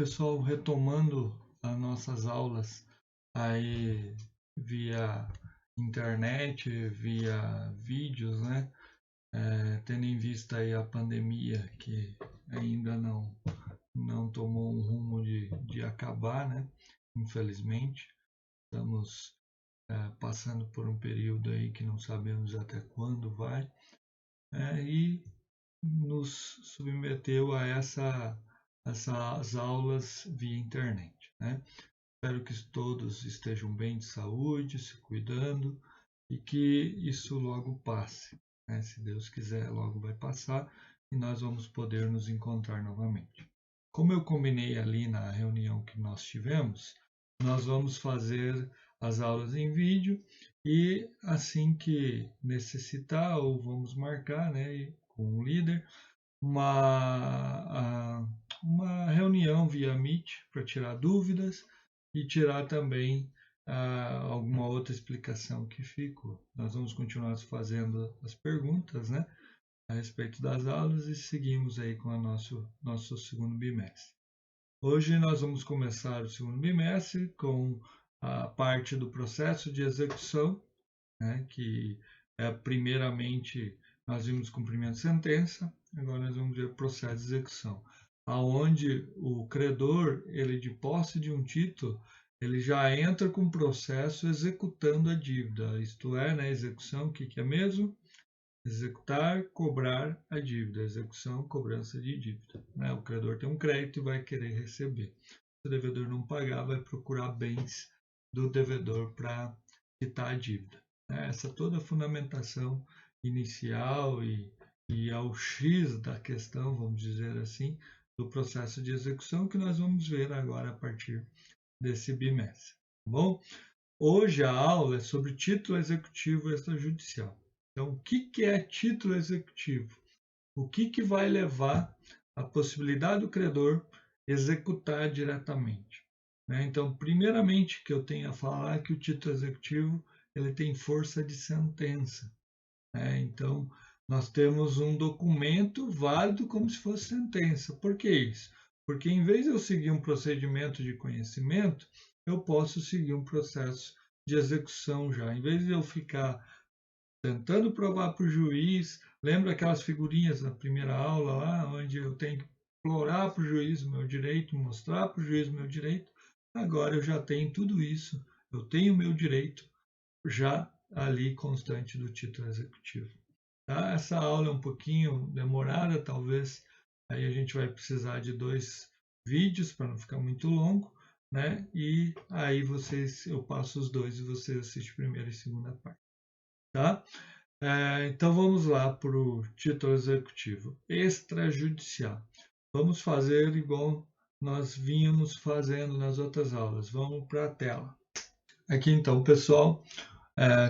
pessoal, retomando as nossas aulas aí via internet, via vídeos, né? Tendo em vista aí a pandemia que ainda não tomou um rumo de acabar, né? Infelizmente, estamos passando por um período aí que não sabemos até quando vai, e nos submeteu a essas aulas via internet, né? Espero que todos estejam bem de saúde, se cuidando e que isso logo passe, né? Se Deus quiser, logo vai passar e nós vamos poder nos encontrar novamente. Como eu combinei ali na reunião que nós tivemos, nós vamos fazer as aulas em vídeo e assim que necessitar ou vamos marcar, né, com o líder, uma reunião via Meet para tirar dúvidas e tirar também alguma outra explicação que ficou. Nós vamos continuar fazendo as perguntas, né, a respeito das aulas e seguimos aí com o nosso segundo bimestre. Hoje nós vamos começar o segundo bimestre com a parte do processo de execução, né, que é primeiramente nós vimos cumprimento de sentença, agora nós vamos ver o processo de execução, aonde o credor, ele de posse de um título, ele já entra com o processo executando a dívida, isto é, né, execução, o que é mesmo? Executar, cobrar a dívida, execução, cobrança de dívida. Né? O credor tem um crédito e vai querer receber. Se o devedor não pagar, vai procurar bens do devedor para quitar a dívida. Essa toda a fundamentação inicial e ao X da questão, vamos dizer assim, do processo de execução que nós vamos ver agora a partir desse bimestre. Tá bom? Hoje a aula é sobre título executivo extrajudicial. Então, o que é título executivo? O que vai levar a possibilidade do credor executar diretamente? Então, primeiramente, que eu tenho a falar é que o título executivo ele tem força de sentença. Então, nós temos um documento válido como se fosse sentença. Por que isso? Porque em vez de eu seguir um procedimento de conhecimento, eu posso seguir um processo de execução já. Em vez de eu ficar tentando provar para o juiz, lembra aquelas figurinhas da primeira aula lá, onde eu tenho que implorar para o juiz o meu direito, mostrar para o juiz o meu direito? Agora eu já tenho tudo isso, eu tenho o meu direito já ali constante do título executivo. Tá? Essa aula é um pouquinho demorada, talvez aí a gente vai precisar de 2 vídeos para não ficar muito longo, né? E aí eu passo os 2 e vocês assistem a primeira e segunda parte. Tá? Então vamos lá para o título executivo extrajudicial. Vamos fazer igual nós vínhamos fazendo nas outras aulas. Vamos para a tela. Aqui então, pessoal,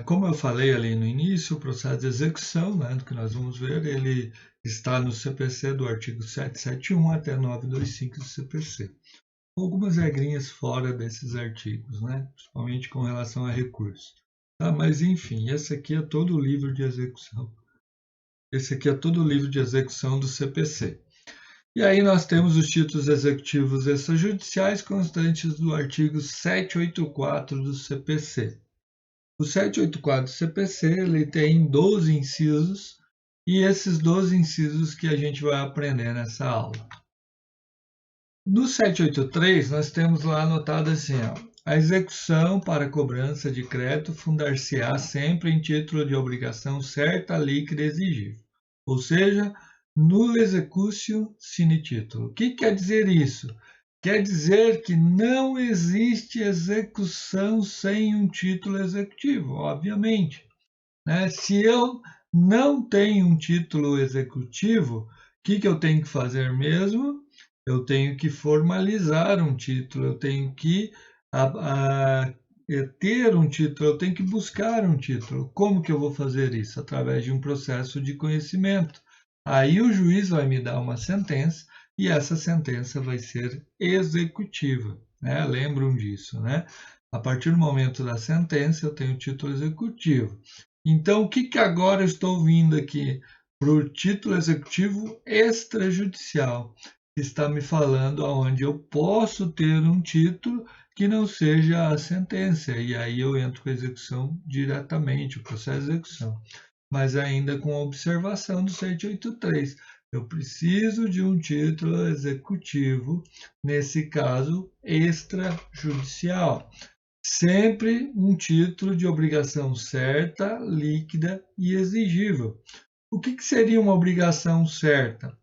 como eu falei ali no início, o processo de execução, né, do que nós vamos ver, ele está no CPC do artigo 771 até 925 do CPC. Algumas regrinhas fora desses artigos, né, principalmente com relação a recursos. Tá, mas enfim, esse aqui é todo o livro de execução. Esse aqui é todo o livro de execução do CPC. E aí nós temos os títulos executivos extrajudiciais constantes do artigo 784 do CPC. O 784 do CPC ele tem 12 incisos e esses 12 incisos que a gente vai aprender nessa aula. No 783 nós temos lá anotado assim, a execução para cobrança de crédito fundar-se-á sempre em título de obrigação certa, líquida e exigível. Ou seja, nulla executio sine titulo. O que quer dizer isso? Quer dizer que não existe execução sem um título executivo, obviamente. Se eu não tenho um título executivo, o que eu tenho que fazer mesmo? Eu tenho que formalizar um título, eu tenho que ter um título, eu tenho que buscar um título. Como que eu vou fazer isso? Através de um processo de conhecimento. Aí o juiz vai me dar uma sentença e essa sentença vai ser executiva. Lembram disso, né? A partir do momento da sentença, eu tenho o título executivo. Então, o que agora eu estou vindo aqui para o título executivo extrajudicial? está me falando aonde eu posso ter um título que não seja a sentença, e aí eu entro com a execução diretamente, o processo de execução, mas ainda com a observação do 783. Eu preciso de um título executivo, nesse caso extrajudicial. Sempre um título de obrigação certa, líquida e exigível. O que seria uma obrigação certa?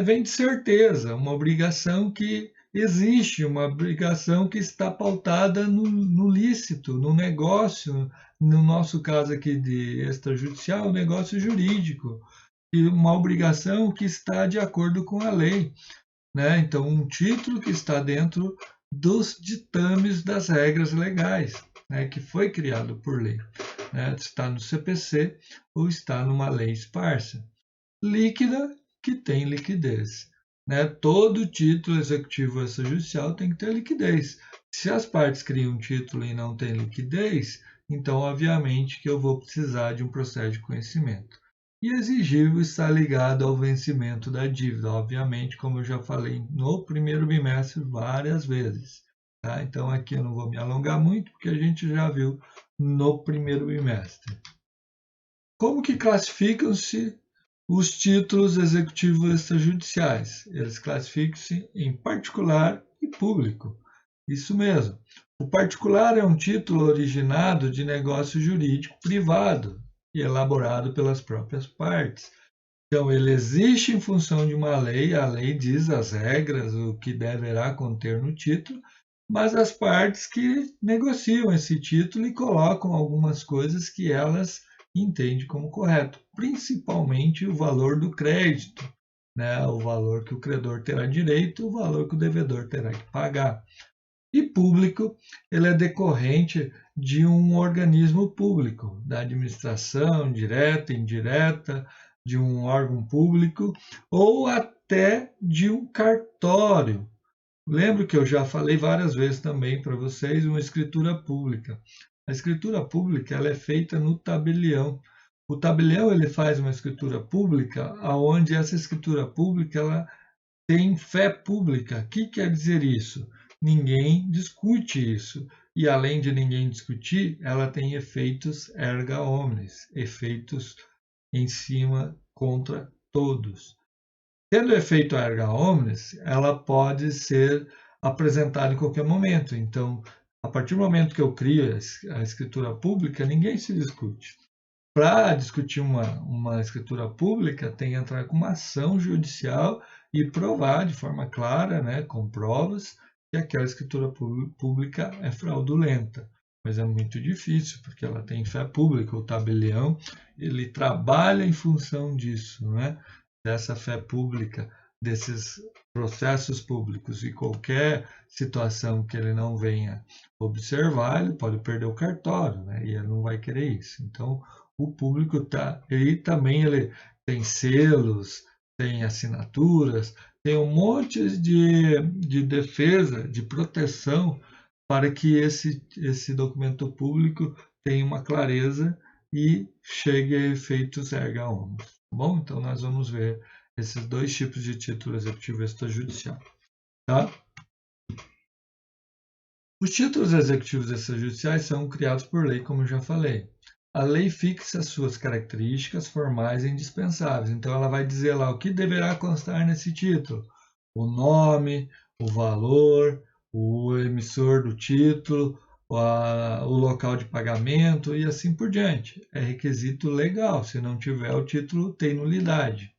Vem de certeza, uma obrigação que existe, uma obrigação que está pautada no lícito, no negócio, no nosso caso aqui de extrajudicial, negócio jurídico, e uma obrigação que está de acordo com a lei, né? Então, um título que está dentro dos ditames das regras legais, né? Que foi criado por lei, né? Está no CPC ou está numa lei esparsa. Líquida, que tem liquidez, né? Todo título executivo extrajudicial tem que ter liquidez. Se as partes criam um título e não tem liquidez, então obviamente que eu vou precisar de um processo de conhecimento. E exigível está ligado ao vencimento da dívida, obviamente, como eu já falei no primeiro bimestre várias vezes. Tá? Então aqui eu não vou me alongar muito, porque a gente já viu no primeiro bimestre. Como que classificam-se os títulos executivos extrajudiciais? Eles classificam-se em particular e público. Isso mesmo. O particular é um título originado de negócio jurídico privado e elaborado pelas próprias partes. Então, ele existe em função de uma lei, a lei diz as regras, o que deverá conter no título, mas as partes que negociam esse título e colocam algumas coisas que elas entendem como correto, principalmente o valor do crédito, né? O valor que o credor terá direito, o valor que o devedor terá que pagar. E público, ele é decorrente de um organismo público, da administração direta, indireta, de um órgão público ou até de um cartório. Lembro que eu já falei várias vezes também para vocês uma escritura pública. A escritura pública ela é feita no tabelião. O tabelião ele faz uma escritura pública, aonde essa escritura pública ela tem fé pública. O que quer dizer isso? Ninguém discute isso. E além de ninguém discutir, ela tem efeitos erga omnes, efeitos em cima contra todos. Tendo efeito erga omnes, ela pode ser apresentada em qualquer momento. Então, a partir do momento que eu crio a escritura pública, ninguém se discute. Para discutir uma escritura pública, tem que entrar com uma ação judicial e provar de forma clara, né, com provas, que aquela escritura pública é fraudulenta. Mas é muito difícil, porque ela tem fé pública. O tabelião ele trabalha em função disso, né? Dessa fé pública, desses processos públicos. E qualquer situação que ele não venha observar, ele pode perder o cartório, né? E ele não vai querer isso. Então, o público ele tem selos, tem assinaturas, tem um monte de defesa, de proteção para que esse documento público tenha uma clareza e chegue a efeitos erga omnes. Tá bom? Então nós vamos ver esses dois tipos de título executivo extrajudicial. Tá? Os títulos executivos extrajudiciais são criados por lei, como eu já falei. A lei fixa suas características formais indispensáveis. Então, ela vai dizer lá o que deverá constar nesse título: o nome, o valor, o emissor do título, o local de pagamento e assim por diante. É requisito legal. Se não tiver o título, tem nulidade.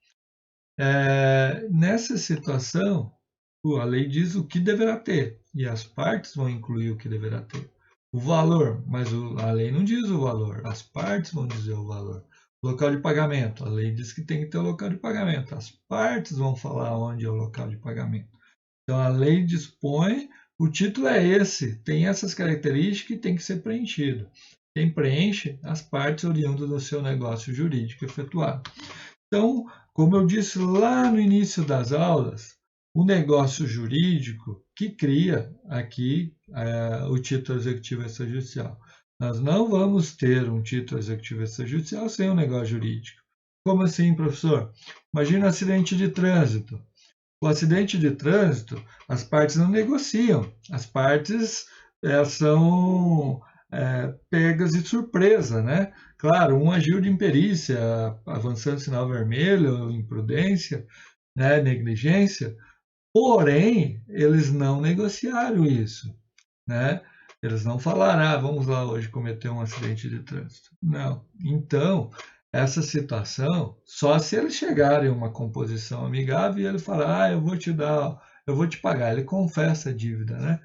Nessa situação, a lei diz o que deverá ter e as partes vão incluir o que deverá ter. O valor, mas a lei não diz o valor, as partes vão dizer o valor. O local de pagamento, a lei diz que tem que ter o local de pagamento, as partes vão falar onde é o local de pagamento. Então a lei dispõe, o título é esse, tem essas características e tem que ser preenchido. Quem preenche, as partes oriundas do seu negócio jurídico efetuado. Então, como eu disse lá no início das aulas, o negócio jurídico que cria aqui o título executivo extrajudicial. Nós não vamos ter um título executivo extrajudicial sem um negócio jurídico. Como assim, professor? Imagina um acidente de trânsito. O acidente de trânsito, as partes não negociam, as partes são pegas de surpresa, né? Claro, um agiu de imperícia, avançando sinal vermelho, imprudência, né, negligência, porém, eles não negociaram isso, né? Eles não falaram, vamos lá hoje cometer um acidente de trânsito. Não. Então, essa situação, só se eles chegarem a uma composição amigável e ele falar, eu vou te dar, eu vou te pagar. Ele confessa a dívida, né?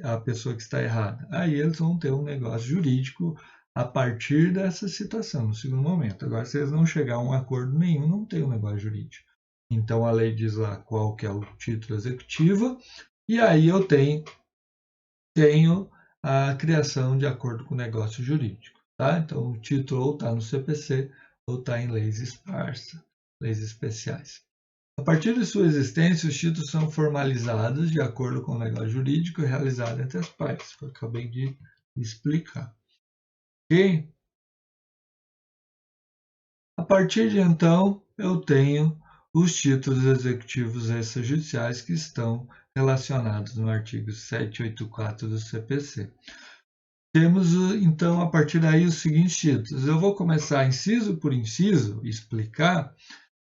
A pessoa que está errada. Aí eles vão ter um negócio jurídico a partir dessa situação, no segundo momento. Agora, se eles não chegarem a um acordo nenhum, não tem um negócio jurídico. Então, a lei diz lá qual que é o título executivo, e aí eu tenho a criação de acordo com o negócio jurídico. Tá? Então, o título ou está no CPC ou está em leis esparsas, leis especiais. A partir de sua existência, os títulos são formalizados de acordo com o negócio jurídico realizado entre as partes, que eu acabei de explicar. Ok? A partir de então, eu tenho os títulos executivos extrajudiciais que estão relacionados no artigo 784 do CPC. Temos, então, a partir daí, os seguintes títulos. Eu vou começar inciso por inciso, explicar,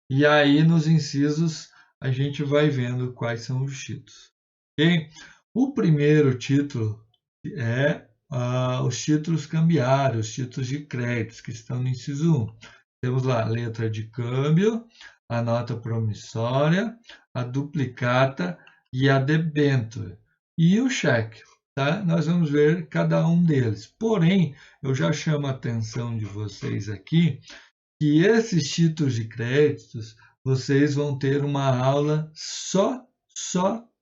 e aí nos incisos a gente vai vendo quais são os títulos. Okay? O primeiro título é os títulos cambiários, os títulos de créditos, que estão no inciso 1. Temos lá a letra de câmbio, a nota promissória, a duplicata e a debênture. E o cheque. Tá? Nós vamos ver cada um deles. Porém, eu já chamo a atenção de vocês aqui que esses títulos de créditos, vocês vão ter uma aula só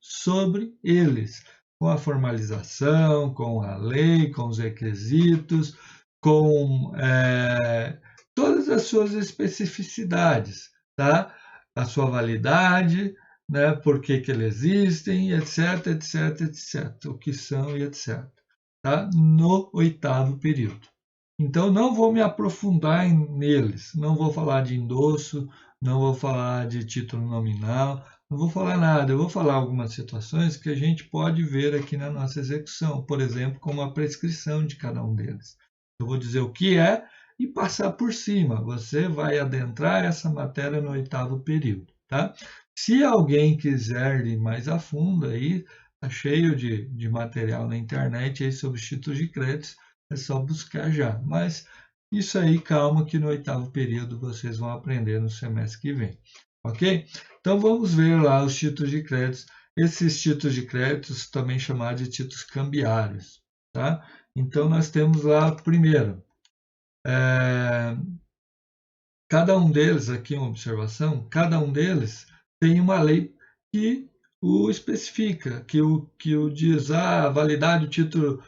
sobre eles, com a formalização, com a lei, com os requisitos, com todas as suas especificidades, tá? A sua validade, né? Por que eles existem, etc, etc, etc. O que são e etc. Tá? No 8º período. Então, não vou me aprofundar neles, não vou falar de endosso, não vou falar de título nominal, não vou falar nada. Eu vou falar algumas situações que a gente pode ver aqui na nossa execução, por exemplo, como a prescrição de cada um deles. Eu vou dizer o que é e passar por cima. Você vai adentrar essa matéria no 8º período, tá? Se alguém quiser ir mais a fundo, aí está cheio de material na internet aí sobre os títulos de créditos, é só buscar já. Mas isso aí, calma, que no 8º período vocês vão aprender no semestre que vem. Ok? Então vamos ver lá os títulos de créditos. Esses títulos de créditos também chamados de títulos cambiários. Tá? Então nós temos lá, primeiro, cada um deles, aqui uma observação, cada um deles tem uma lei que o especifica, que o diz, a validade do título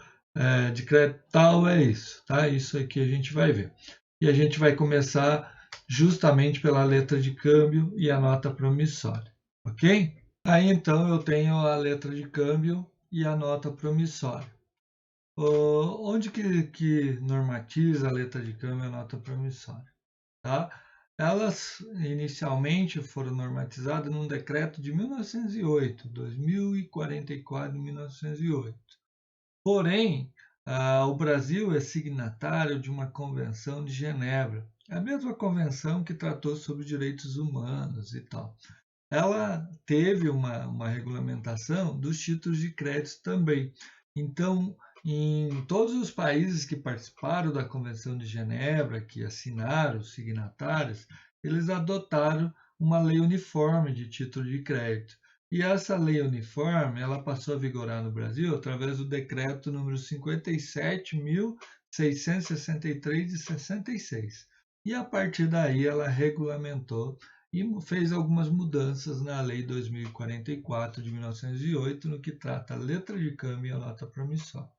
de crédito tal é isso, tá? Isso aqui a gente vai ver. E a gente vai começar justamente pela letra de câmbio e a nota promissória, ok? Aí então eu tenho a letra de câmbio e a nota promissória. Onde que normatiza a letra de câmbio e a nota promissória? Tá? Elas inicialmente foram normatizadas num decreto de 1908, 2044 de 1908. Porém, o Brasil é signatário de uma convenção de Genebra, a mesma convenção que tratou sobre direitos humanos e tal. Ela teve uma regulamentação dos títulos de crédito também. Então, em todos os países que participaram da Convenção de Genebra, que assinaram, os signatários, eles adotaram uma lei uniforme de título de crédito. E essa lei uniforme, ela passou a vigorar no Brasil através do decreto número 57.663 de 66. E a partir daí ela regulamentou e fez algumas mudanças na Lei 2044 de 1908, no que trata a letra de câmbio e a nota promissória.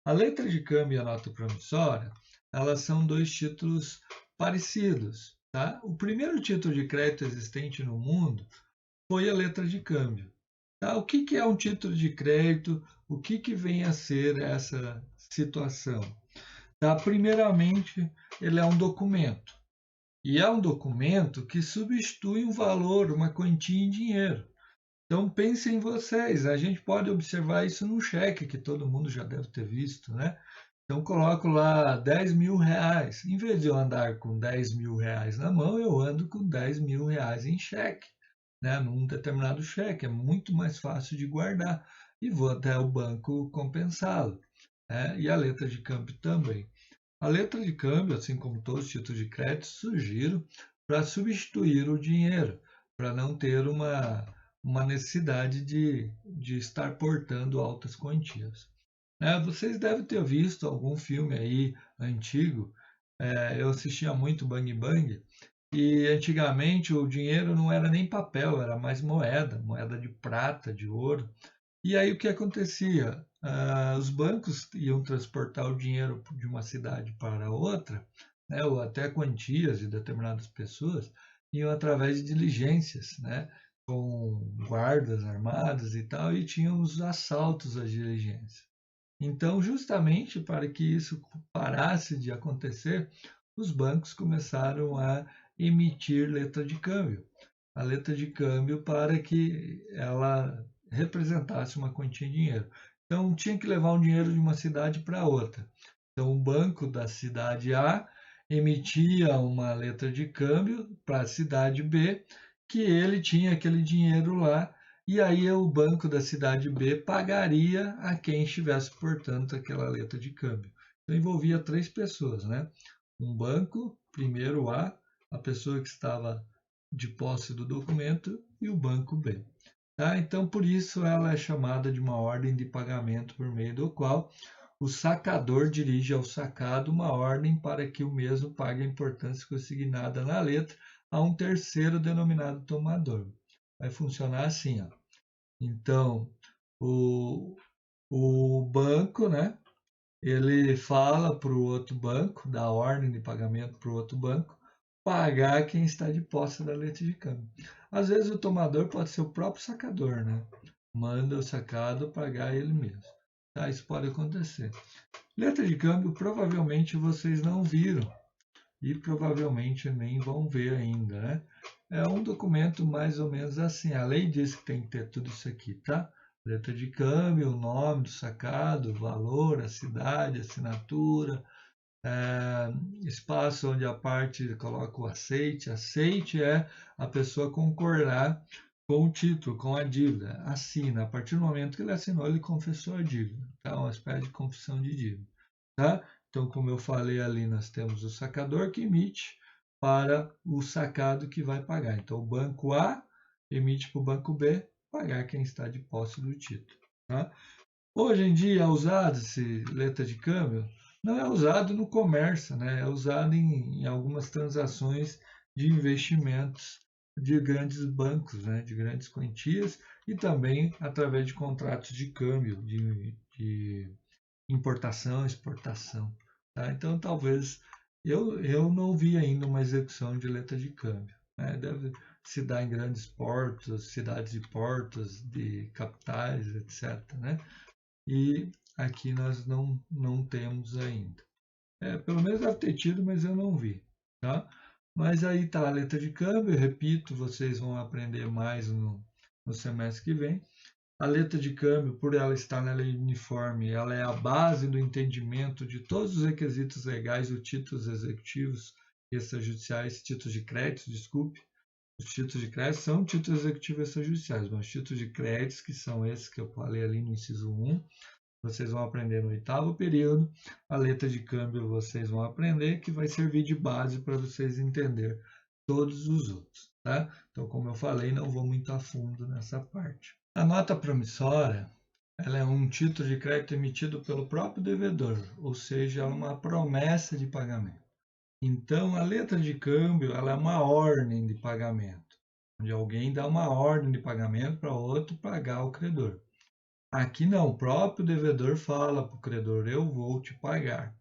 A letra de câmbio e a nota promissória, elas são dois títulos parecidos. Tá? O primeiro título de crédito existente no mundo foi a letra de câmbio. Tá? O que é um título de crédito? O que vem a ser essa situação? Tá? Primeiramente, ele é um documento. E é um documento que substitui um valor, uma quantia em dinheiro. Então pensem em vocês, a gente pode observar isso num cheque que todo mundo já deve ter visto, né? Então coloco lá 10 mil reais. Em vez de eu andar com 10 mil reais na mão, eu ando com 10 mil reais em cheque, né? Num determinado cheque. É muito mais fácil de guardar. E vou até o banco compensá-lo, né? E a letra de câmbio também. A letra de câmbio, assim como todos os títulos de crédito, surgiram para substituir o dinheiro, para não ter uma necessidade de estar portando altas quantias. Vocês devem ter visto algum filme aí antigo. Eu assistia muito Bang Bang. E antigamente o dinheiro não era nem papel, era mais moeda, moeda de prata, de ouro. E aí o que acontecia? Os bancos iam transportar o dinheiro de uma cidade para outra, né, ou até quantias de determinadas pessoas, iam através de diligências, né, com guardas armados e tal, e tinham os assaltos às diligências. Então, justamente para que isso parasse de acontecer, os bancos começaram a emitir letra de câmbio. A letra de câmbio para que ela representasse uma quantia em dinheiro. Então, tinha que levar um dinheiro de uma cidade para outra. Então, o banco da cidade A emitia uma letra de câmbio para a cidade B, que ele tinha aquele dinheiro lá, e aí o banco da cidade B pagaria a quem estivesse portando aquela letra de câmbio. Então, envolvia três pessoas, né? Um banco, primeiro a pessoa que estava de posse do documento, e o banco B. Tá? Então, por isso, ela é chamada de uma ordem de pagamento por meio do qual o sacador dirige ao sacado uma ordem para que o mesmo pague a importância consignada na letra a um terceiro denominado tomador. Vai funcionar assim, ó. Então, o, o banco, né, ele fala para o outro banco, dá ordem de pagamento para o outro banco, pagar quem está de posse da letra de câmbio. Às vezes o tomador pode ser o próprio sacador, né? Manda o sacado pagar ele mesmo. Tá? Isso pode acontecer. Letra de câmbio provavelmente vocês não viram e provavelmente nem vão ver ainda, né? É um documento mais ou menos assim. A lei diz que tem que ter tudo isso aqui, tá? Letra de câmbio, o nome do sacado, o valor, a cidade, a assinatura, espaço onde a parte coloca o aceite. Aceite é a pessoa concordar com o título, com a dívida. Assina. A partir do momento que ele assinou, ele confessou a dívida. Tá? Uma espécie de confissão de dívida. Tá? Então, como eu falei ali, nós temos o sacador que emite para o sacado que vai pagar. Então, o banco A emite para o banco B pagar quem está de posse do título. Tá? Hoje em dia, é usado esse letra de câmbio? Não é usado no comércio, né? É usado em algumas transações de investimentos de grandes bancos, né? De grandes quantias e também através de contratos de câmbio, de importação, exportação. Tá? Então, talvez eu não vi ainda uma execução de letra de câmbio. Né? Deve se dar em grandes portos, cidades de portos, de capitais, etc. Né? E aqui nós não temos ainda. Pelo menos deve ter tido, mas eu não vi. Tá? Mas aí está a letra de câmbio, eu repito, vocês vão aprender mais no semestre que vem. A letra de câmbio, por ela estar na lei uniforme, ela é a base do entendimento de todos os requisitos legais dos títulos executivos extrajudiciais, títulos de crédito, desculpe. Os títulos de crédito são títulos executivos extrajudiciais, mas os títulos de crédito, que são esses que eu falei ali no inciso 1, vocês vão aprender no oitavo período. A letra de câmbio vocês vão aprender, que vai servir de base para vocês entenderem todos os outros. Tá? Então, como eu falei, não vou muito a fundo nessa parte. A nota promissória, ela é um título de crédito emitido pelo próprio devedor, ou seja, é uma promessa de pagamento. Então, a letra de câmbio, ela é uma ordem de pagamento, onde alguém dá uma ordem de pagamento para outro pagar o credor. Aqui não, o próprio devedor fala para o credor, eu vou te pagar.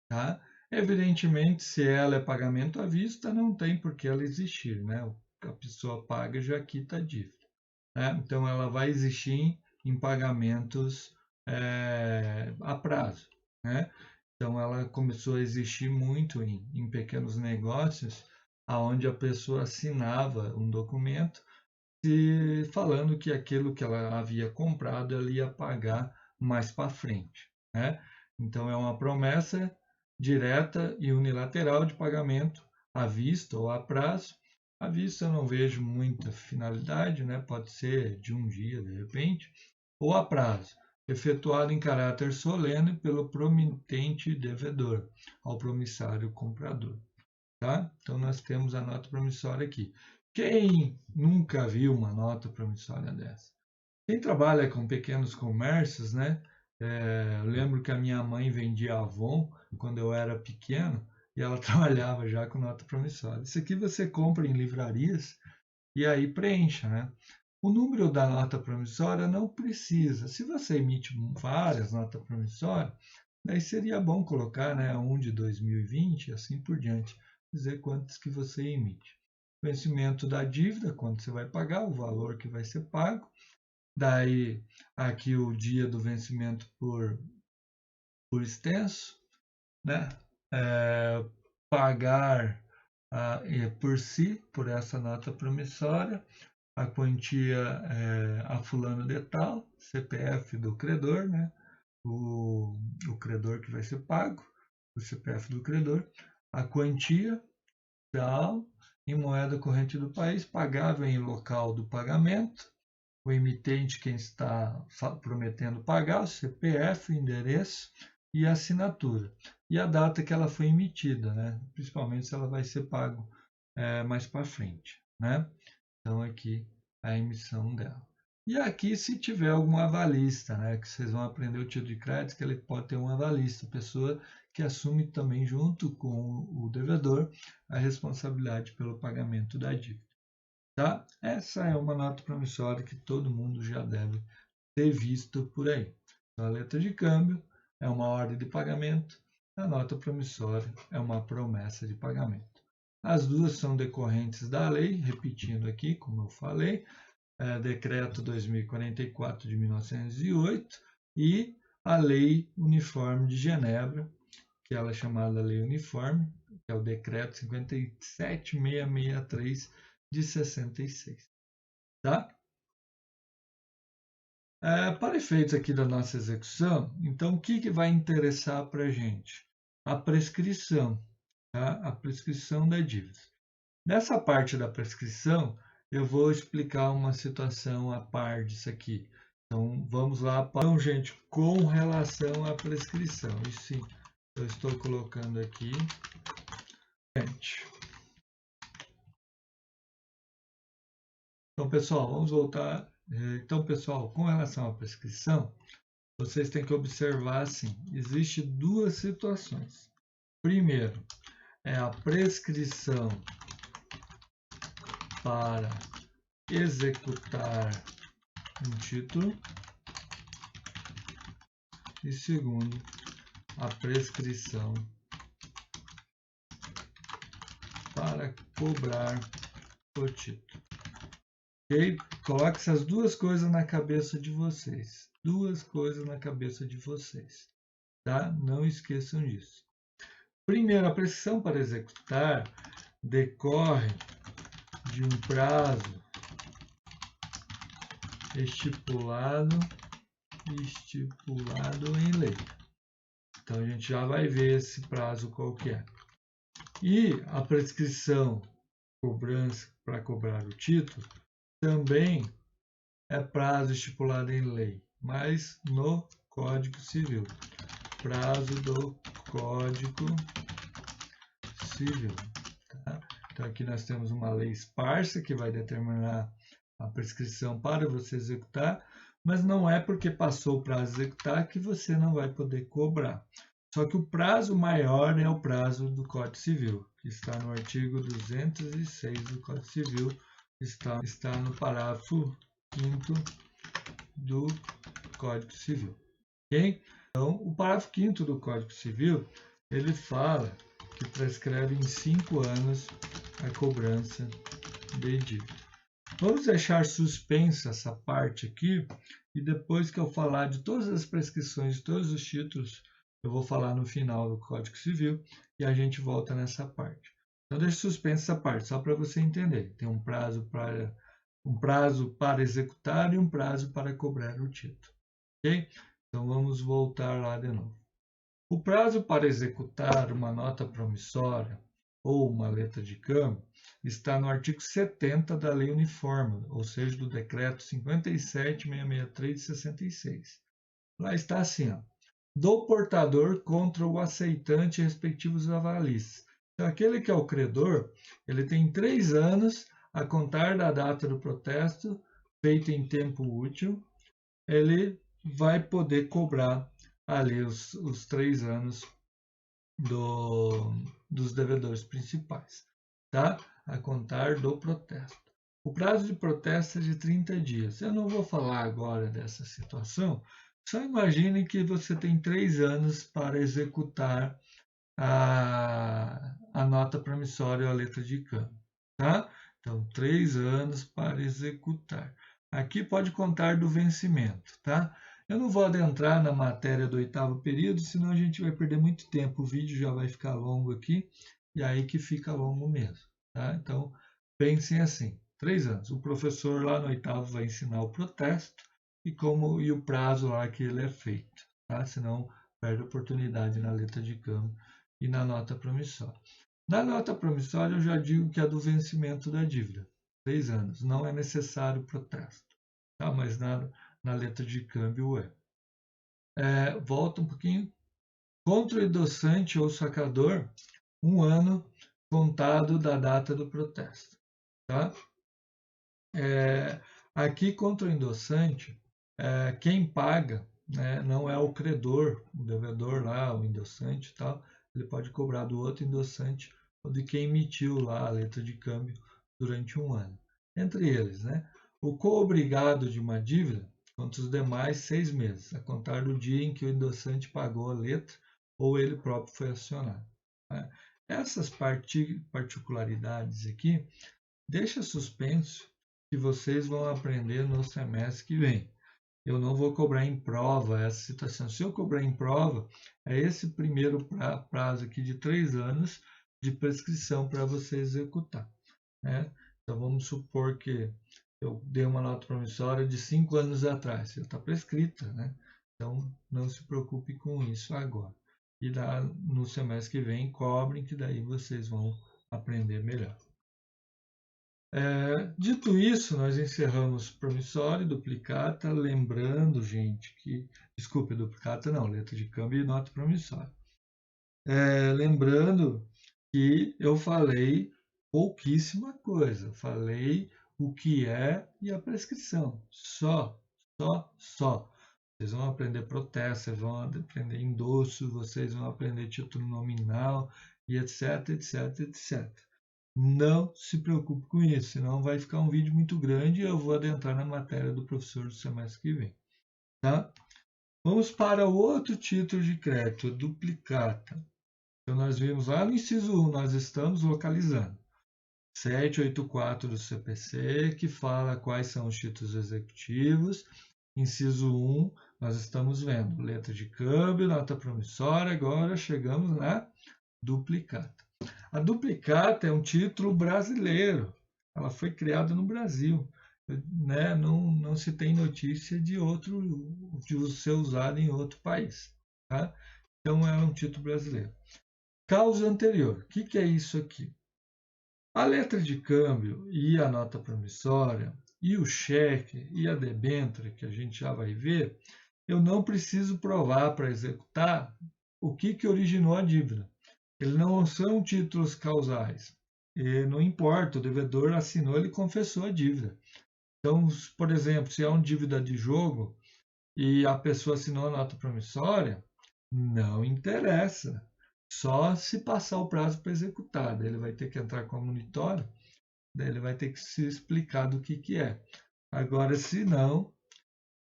Tá? Evidentemente, se ela é pagamento à vista, não tem por que ela existir, né? A pessoa paga já quita a dívida. Né? Então, ela vai existir em pagamentos a prazo. Né? Então, ela começou a existir muito em pequenos negócios onde a pessoa assinava um documento falando que aquilo que ela havia comprado ela ia pagar mais para frente, né? Então é uma promessa direta e unilateral de pagamento à vista ou a prazo. À vista eu não vejo muita finalidade, né? Pode ser de um dia, de repente, ou a prazo, efetuado em caráter solene pelo promitente devedor ao promissário comprador. Tá? Então nós temos a nota promissória aqui. Quem nunca viu uma nota promissória dessa? Quem trabalha com pequenos comércios, né? Eu lembro que a minha mãe vendia Avon quando eu era pequeno e ela trabalhava já com nota promissória. Isso aqui você compra em livrarias e aí preencha, né? O número da nota promissória não precisa. Se você emite várias notas promissórias, daí seria bom colocar, né, 1 de 2020 e assim por diante, dizer quantos que você emite. Vencimento da dívida, quando você vai pagar, o valor que vai ser pago. Daí aqui o dia do vencimento por extenso, né? Pagar por si, por essa nota promissória, a quantia a fulano de tal, CPF do credor, né? O credor que vai ser pago, o CPF do credor, a quantia tal, em moeda corrente do país, pagável em local do pagamento, o emitente quem está prometendo pagar, o CPF, o endereço e a assinatura. E a data que ela foi emitida, né? Principalmente se ela vai ser pago mais para frente, né? Então aqui a emissão dela. E aqui se tiver algum avalista, né? Que vocês vão aprender o título de crédito, que ele pode ter um avalista, pessoa que assume também junto com o devedor a responsabilidade pelo pagamento da dívida. Tá? Essa é uma nota promissória que todo mundo já deve ter visto por aí. Então, a letra de câmbio é uma ordem de pagamento, a nota promissória é uma promessa de pagamento. As duas são decorrentes da lei, repetindo aqui, como eu falei, Decreto 2044 de 1908 e a Lei Uniforme de Genebra, que ela é chamada Lei Uniforme, que é o Decreto 57663 de 66. Tá? Para efeitos aqui da nossa execução, então o que vai interessar para a gente? A prescrição, tá? A prescrição da dívida. Nessa parte da prescrição, eu vou explicar uma situação a par disso aqui. Então, vamos lá. Então, gente, com relação à prescrição, e sim, eu estou colocando aqui. Gente. Então, pessoal, vamos voltar. Então, pessoal, com relação à prescrição, vocês têm que observar assim: existe duas situações. Primeiro, é a prescrição para executar um título. E segundo, a prescrição para cobrar o título. Ok? Coloque essas duas coisas na cabeça de vocês. Duas coisas na cabeça de vocês. Tá? Não esqueçam disso. Primeiro, a prescrição para executar decorre de um prazo estipulado em lei. Então a gente já vai ver esse prazo qual que é. E a prescrição cobrança para cobrar o título também é prazo estipulado em lei, mas no Código Civil. Prazo do Código Civil. Tá? Então aqui nós temos uma lei esparsa que vai determinar a prescrição para você executar, mas não é porque passou o prazo de executar que você não vai poder cobrar. Só que o prazo maior é o prazo do Código Civil, que está no artigo 206 do Código Civil, está no parágrafo 5º do Código Civil. Okay? Então, o parágrafo 5º do Código Civil, ele fala que prescreve em 5 anos a cobrança de dívida. Vamos deixar suspensa essa parte aqui e depois que eu falar de todas as prescrições de todos os títulos, eu vou falar no final do Código Civil e a gente volta nessa parte. Então, deixa suspenso essa parte, só para você entender. Tem um prazo para executar e um prazo para cobrar o título. Ok? Então, vamos voltar lá de novo. O prazo para executar uma nota promissória ou uma letra de câmbio está no artigo 70 da Lei Uniforme, ou seja, do Decreto 57.663 de 66. Lá está assim, ó, do portador contra o aceitante e respectivos avalistas. Então, aquele que é o credor, ele tem 3 anos a contar da data do protesto, feito em tempo útil, ele vai poder cobrar ali os 3 anos dos devedores principais, tá? A contar do protesto. O prazo de protesto é de 30 dias. Eu não vou falar agora dessa situação, só imagine que você tem 3 anos para executar a nota promissória ou a letra de câmbio, tá? Então, 3 anos para executar. Aqui pode contar do vencimento, tá? Eu não vou adentrar na matéria do 8º período, senão a gente vai perder muito tempo. O vídeo já vai ficar longo aqui, e aí que fica longo mesmo, tá? Então, pensem assim, 3 anos. O professor lá no 8º vai ensinar o protesto e o prazo lá que ele é feito, tá? Senão perde oportunidade na letra de câmbio e na nota promissória. Na nota promissória, eu já digo que é do vencimento da dívida, 3 anos. Não é necessário protesto, tá? Mas na letra de câmbio volta um pouquinho. Contra o endossante ou sacador, 1 ano contado da data do protesto, tá? Aqui, contra o endossante, quem paga, né, não é o credor, o devedor lá, o endossante e tal, ele pode cobrar do outro endossante ou de quem emitiu lá a letra de câmbio durante 1 ano. Entre eles, né, o coobrigado de uma dívida, quanto os demais 6 meses, a contar do dia em que o endossante pagou a letra ou ele próprio foi acionado. Né? Essas particularidades aqui deixa suspenso que vocês vão aprender no semestre que vem. Eu não vou cobrar em prova essa situação. Se eu cobrar em prova, é esse primeiro prazo aqui de 3 anos de prescrição para você executar. Né? Então, vamos supor que eu dei uma nota promissória de 5 anos atrás. Já está prescrita, né? Então, não se preocupe com isso agora. E lá no semestre que vem, cobrem, que daí vocês vão aprender melhor. Dito isso, nós encerramos promissória e duplicata, lembrando, gente, que. Desculpe, duplicata não, letra de câmbio e nota promissória. Lembrando que eu falei pouquíssima coisa, falei o que é e a prescrição. Só. Vocês vão aprender protesto, vocês vão aprender endosso, vocês vão aprender título nominal e etc, etc, etc. Não se preocupe com isso, senão vai ficar um vídeo muito grande e eu vou adentrar na matéria do professor do semestre que vem. Tá? Vamos para o outro título de crédito, duplicata. Então, nós vimos lá no inciso 1, nós estamos localizando 784 do CPC, que fala quais são os títulos executivos. Inciso 1, nós estamos vendo letra de câmbio, nota promissória, agora chegamos na duplicata. A duplicata é um título brasileiro. Ela foi criada no Brasil. Né? Não se tem notícia de ser usado em outro país. Tá? Então, é um título brasileiro. Causa anterior. O que é isso aqui? A letra de câmbio e a nota promissória, e o cheque e a debênture, que a gente já vai ver, eu não preciso provar para executar o que originou a dívida. Eles não são títulos causais. E não importa, o devedor assinou, ele confessou a dívida. Então, por exemplo, se é uma dívida de jogo e a pessoa assinou a nota promissória, não interessa. Só se passar o prazo para executar. Daí ele vai ter que entrar com a monitora, daí ele vai ter que se explicar do que é. Agora, se não,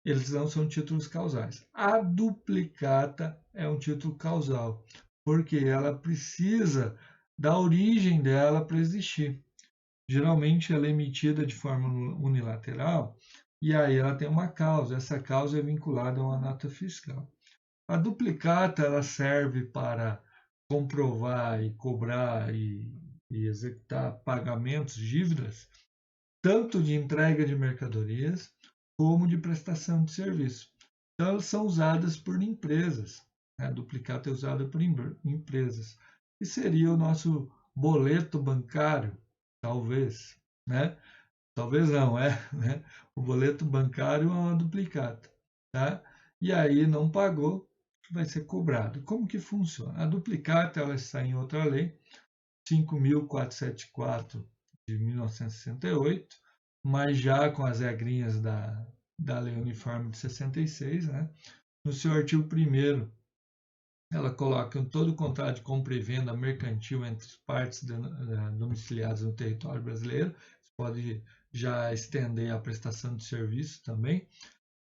eles não são títulos causais. A duplicata é um título causal, porque ela precisa da origem dela para existir. Geralmente ela é emitida de forma unilateral e aí ela tem uma causa. Essa causa é vinculada a uma nota fiscal. A duplicata ela serve para comprovar e cobrar e e executar pagamentos, dívidas, tanto de entrega de mercadorias como de prestação de serviço. Então, elas são usadas por empresas. Né? A duplicata é usada por empresas. E seria o nosso boleto bancário, talvez. Né? Talvez não, né? O boleto bancário é uma duplicata. Tá? E aí não pagou, vai ser cobrado. Como que funciona? A duplicata ela está em outra lei, 5.474 de 1968, mas já com as regrinhas da Lei Uniforme de 66, né? No seu artigo 1º, ela coloca todo o contrato de compra e venda mercantil entre as partes domiciliadas no território brasileiro. Você pode já estender a prestação de serviço também,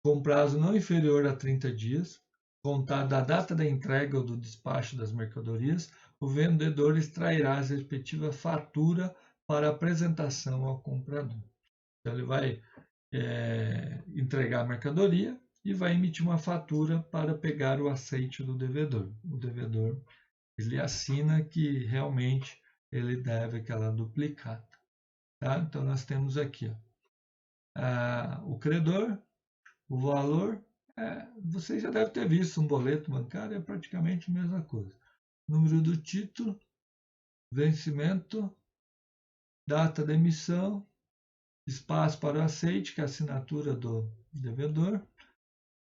com prazo não inferior a 30 dias, contado da data da entrega ou do despacho das mercadorias, o vendedor extrairá a respectiva fatura para apresentação ao comprador. Então, ele vai entregar a mercadoria e vai emitir uma fatura para pegar o aceite do devedor. O devedor ele assina que realmente ele deve aquela duplicata. Tá? Então, nós temos aqui o credor, o valor. Você já deve ter visto um boleto bancário, é praticamente a mesma coisa. Número do título, vencimento, data da emissão, espaço para o aceite, que é a assinatura do devedor,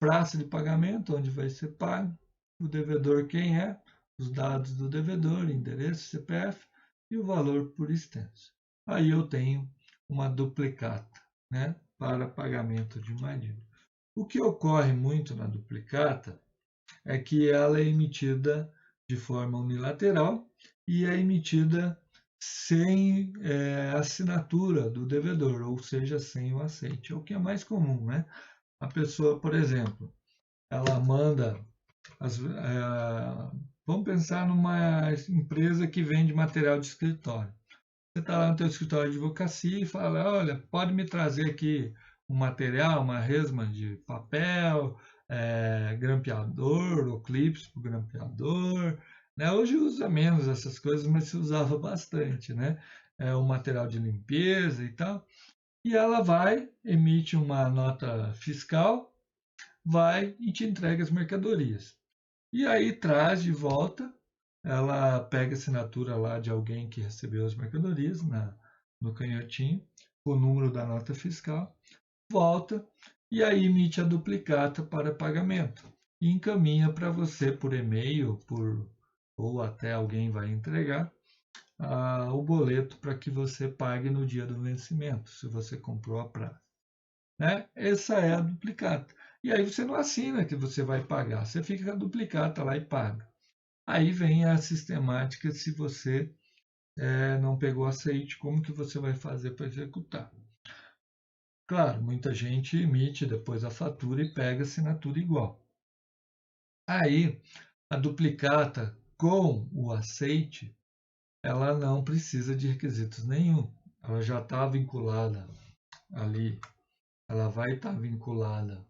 praça de pagamento, onde vai ser pago, o devedor quem é, os dados do devedor, endereço, CPF e o valor por extenso. Aí eu tenho uma duplicata, né, para pagamento de uma dívida. O que ocorre muito na duplicata é que ela é emitida de forma unilateral e é emitida sem assinatura do devedor, ou seja, sem o aceite. É o que é mais comum, né? A pessoa, por exemplo, ela manda vamos pensar numa empresa que vende material de escritório. Você está lá no teu escritório de advocacia e fala, olha, pode me trazer aqui um material, uma resma de papel, grampeador, ou clips para o grampeador. Né? Hoje usa menos essas coisas, mas se usava bastante, né? O material de limpeza e tal. E ela vai, emite uma nota fiscal, vai e te entrega as mercadorias. E aí traz de volta, ela pega a assinatura lá de alguém que recebeu as mercadorias no canhotinho, o número da nota fiscal, volta e aí emite a duplicata para pagamento e encaminha para você por e-mail, ou até alguém vai entregar o boleto para que você pague no dia do vencimento, se você comprou a prazo. Né? Essa é a duplicata. E aí você não assina que você vai pagar, você fica com a duplicata lá e paga. Aí vem a sistemática se você não pegou aceite, como que você vai fazer para executar. Claro, muita gente emite depois a fatura e pega a assinatura igual. Aí, a duplicata com o aceite, ela não precisa de requisitos nenhum. Ela já está vinculada ali, ela vai estar vinculada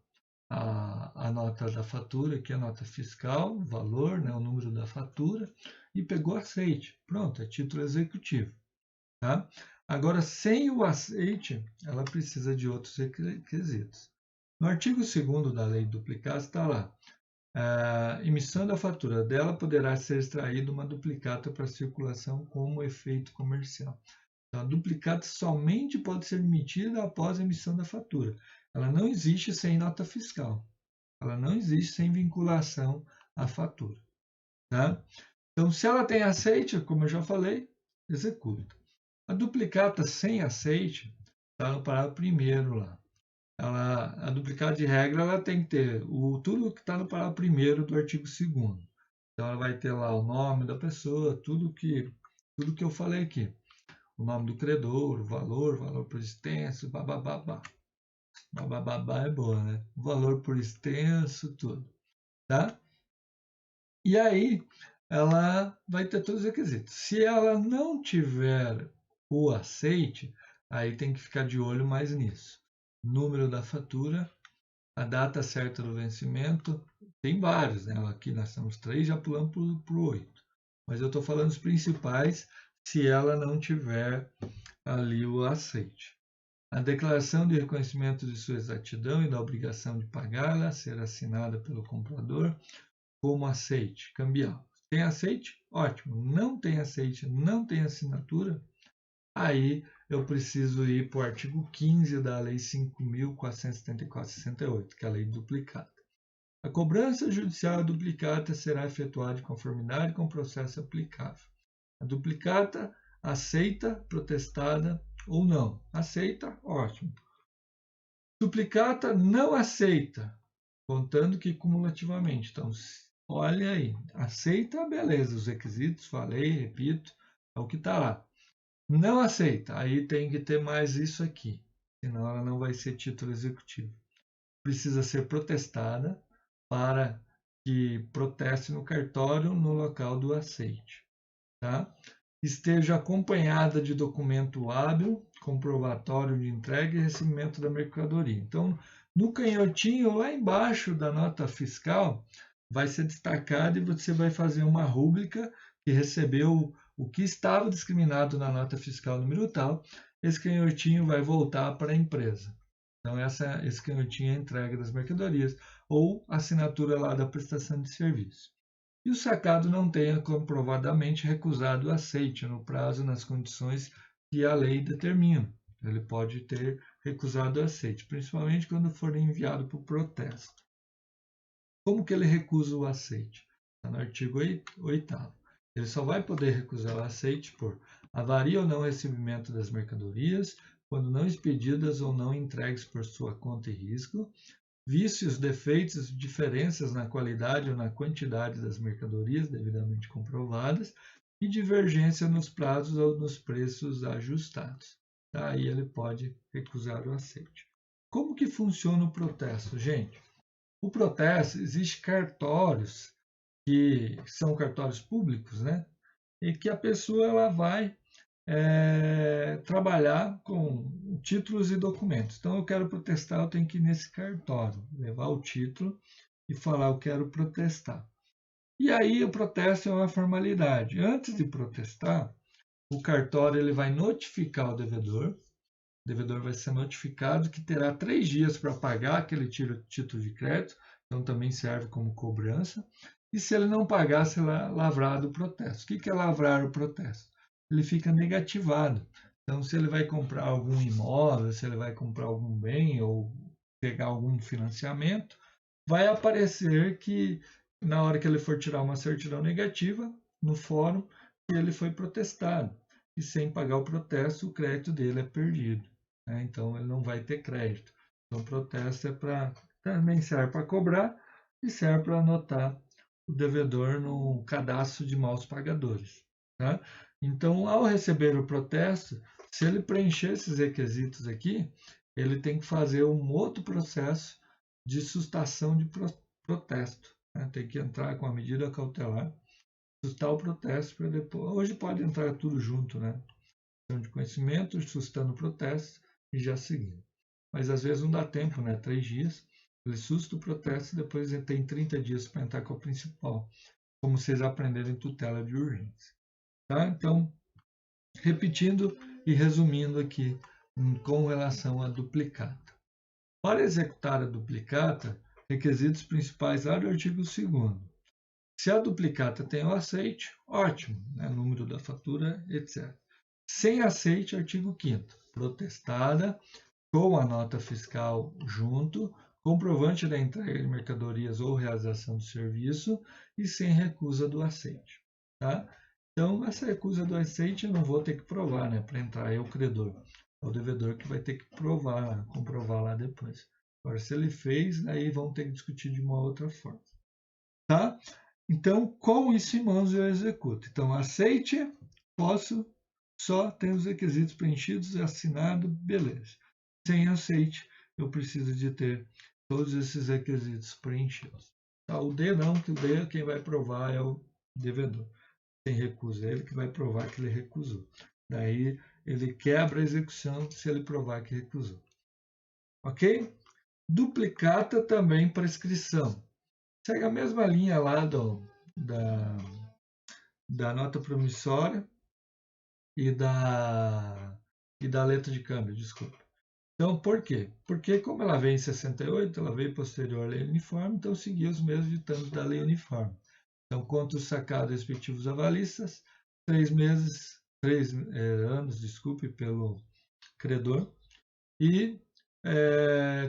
à nota da fatura, que é a nota fiscal, o valor, né, o número da fatura, e pegou aceite. Pronto, é título executivo. Tá? Agora, sem o aceite, ela precisa de outros requisitos. No artigo 2º da Lei Duplicata está lá, a emissão da fatura dela poderá ser extraída uma duplicata para circulação como efeito comercial. Então, a duplicata somente pode ser emitida após a emissão da fatura. Ela não existe sem nota fiscal. Ela não existe sem vinculação à fatura. Tá? Então, se ela tem aceite, como eu já falei, executa. A duplicata sem aceite está no parágrafo 1º lá. A duplicata de regra ela tem que ter tudo que está no parágrafo 1º do artigo 2º. Então ela vai ter lá o nome da pessoa, tudo que eu falei aqui. O nome do credor, o valor por extenso, bababá. Bababá é boa, né? O valor por extenso, tudo. Tá? E aí ela vai ter todos os requisitos. Se ela não tiver o aceite, aí tem que ficar de olho mais nisso. Número da fatura, a data certa do vencimento, tem vários, né? Aqui nós temos 3, já pulamos para o 8. Mas eu estou falando os principais. se ela não tiver ali o aceite. A declaração de reconhecimento de sua exatidão e da obrigação de pagá-la será assinada pelo comprador como aceite cambial. Tem aceite? Ótimo. Não tem aceite, não tem assinatura? Aí eu preciso ir para o artigo 15 da Lei 5.474/68, que é a lei duplicata. A cobrança judicial duplicata será efetuada de conformidade com o processo aplicável. A duplicata aceita, protestada ou não. Aceita, ótimo. Duplicata não aceita, contando que cumulativamente. Então, olha aí, aceita, beleza, os requisitos, falei, repito, é o que está lá. Não aceita, aí tem que ter mais isso aqui, senão ela não vai ser título executivo. Precisa ser protestada para que proteste no cartório no local do aceite. Tá? Esteja acompanhada de documento hábil, comprovatório de entrega e recebimento da mercadoria. Então, no canhotinho lá embaixo da nota fiscal, vai ser destacado e você vai fazer uma rúbrica que recebeu o que estava discriminado na nota fiscal número tal. Esse canhotinho vai voltar para a empresa. Então, esse canhotinho é a entrega das mercadorias ou assinatura lá da prestação de serviço. E o sacado não tenha comprovadamente recusado o aceite no prazo nas condições que a lei determina. Ele pode ter recusado o aceite, principalmente quando for enviado por protesto. Como que ele recusa o aceite? Está no artigo 8º. Ele só vai poder recusar o aceite por avaria ou não recebimento das mercadorias, quando não expedidas ou não entregues por sua conta e risco, vícios, defeitos, diferenças na qualidade ou na quantidade das mercadorias devidamente comprovadas e divergência nos prazos ou nos preços ajustados. Aí ele pode recusar o aceite. Como que funciona o protesto, gente? O protesto, existe cartórios que são cartórios públicos, né? E que a pessoa ela vai trabalhar com títulos e documentos. Então, eu quero protestar, eu tenho que ir nesse cartório, levar o título e falar, eu quero protestar. E aí, o protesto é uma formalidade. Antes de protestar, o cartório ele vai notificar o devedor vai ser notificado que terá 3 dias para pagar aquele título de crédito, então também serve como cobrança. E se ele não pagar, será lavrado o protesto. O que é lavrar o protesto? Ele fica negativado. Então, se ele vai comprar algum imóvel, se ele vai comprar algum bem ou pegar algum financiamento, vai aparecer que na hora que ele for tirar uma certidão negativa no fórum, que ele foi protestado. E sem pagar o protesto, o crédito dele é perdido. Né? Então, ele não vai ter crédito. Então, o protesto também serve para cobrar e serve para anotar o devedor no cadastro de maus pagadores. Tá? Então, ao receber o protesto, se ele preencher esses requisitos aqui, ele tem que fazer um outro processo de sustação de protesto. Né? Tem que entrar com a medida cautelar, sustar o protesto para depois. Hoje pode entrar tudo junto, né? De conhecimento, sustando o protesto e já seguindo. Mas às vezes não dá tempo, né? 3 dias. Ele susta o protesto e depois ele tem 30 dias para entrar com a principal, como vocês aprenderam em tutela de urgência. Tá? Então, repetindo e resumindo aqui com relação à duplicata. Para executar a duplicata, requisitos principais lá do artigo 2º. Se a duplicata tem o aceite, ótimo, né? Número da fatura, etc. Sem aceite, artigo 5º. Protestada, com a nota fiscal junto, comprovante da entrega de mercadorias ou realização do serviço e sem recusa do aceite. Tá? Então, essa recusa do aceite eu não vou ter que provar, né? Para entrar é o credor. É o devedor que vai ter que provar, comprovar lá depois. Agora, se ele fez, aí vão ter que discutir de uma outra forma. Tá? Então, com isso em mãos, eu executo. Então, aceite, posso, só tem os requisitos preenchidos, assinado, beleza. Sem aceite, eu preciso de ter todos esses requisitos preenchidos. Tá? O D não, que o D quem vai provar é o devedor. Sem recusa, é ele que vai provar que ele recusou. Daí ele quebra a execução se ele provar que recusou. Ok? Duplicata também prescrição. Segue a mesma linha lá da nota promissória. e da letra de câmbio, desculpa. Então, por quê? Porque como ela veio em 68, ela veio posterior à lei uniforme, então seguia os mesmos ditames da lei uniforme. Então, contra os sacados respectivos avalistas, 3 anos, desculpe, pelo credor, e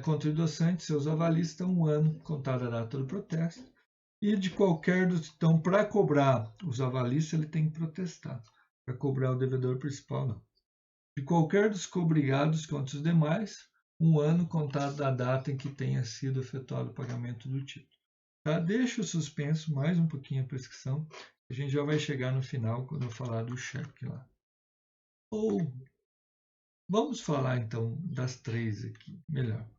contra o endossante, seus avalistas, 1 ano, contada a data do protesto, e de qualquer dos... Então, para cobrar os avalistas, ele tem que protestar. Para cobrar o devedor principal, não. De qualquer dos cobrigados contra os demais, 1 ano contado da data em que tenha sido efetuado o pagamento do título. Tá? Deixa o suspenso mais um pouquinho a prescrição. A gente já vai chegar no final quando eu falar do cheque lá. Ou vamos falar então das 3 aqui, melhor.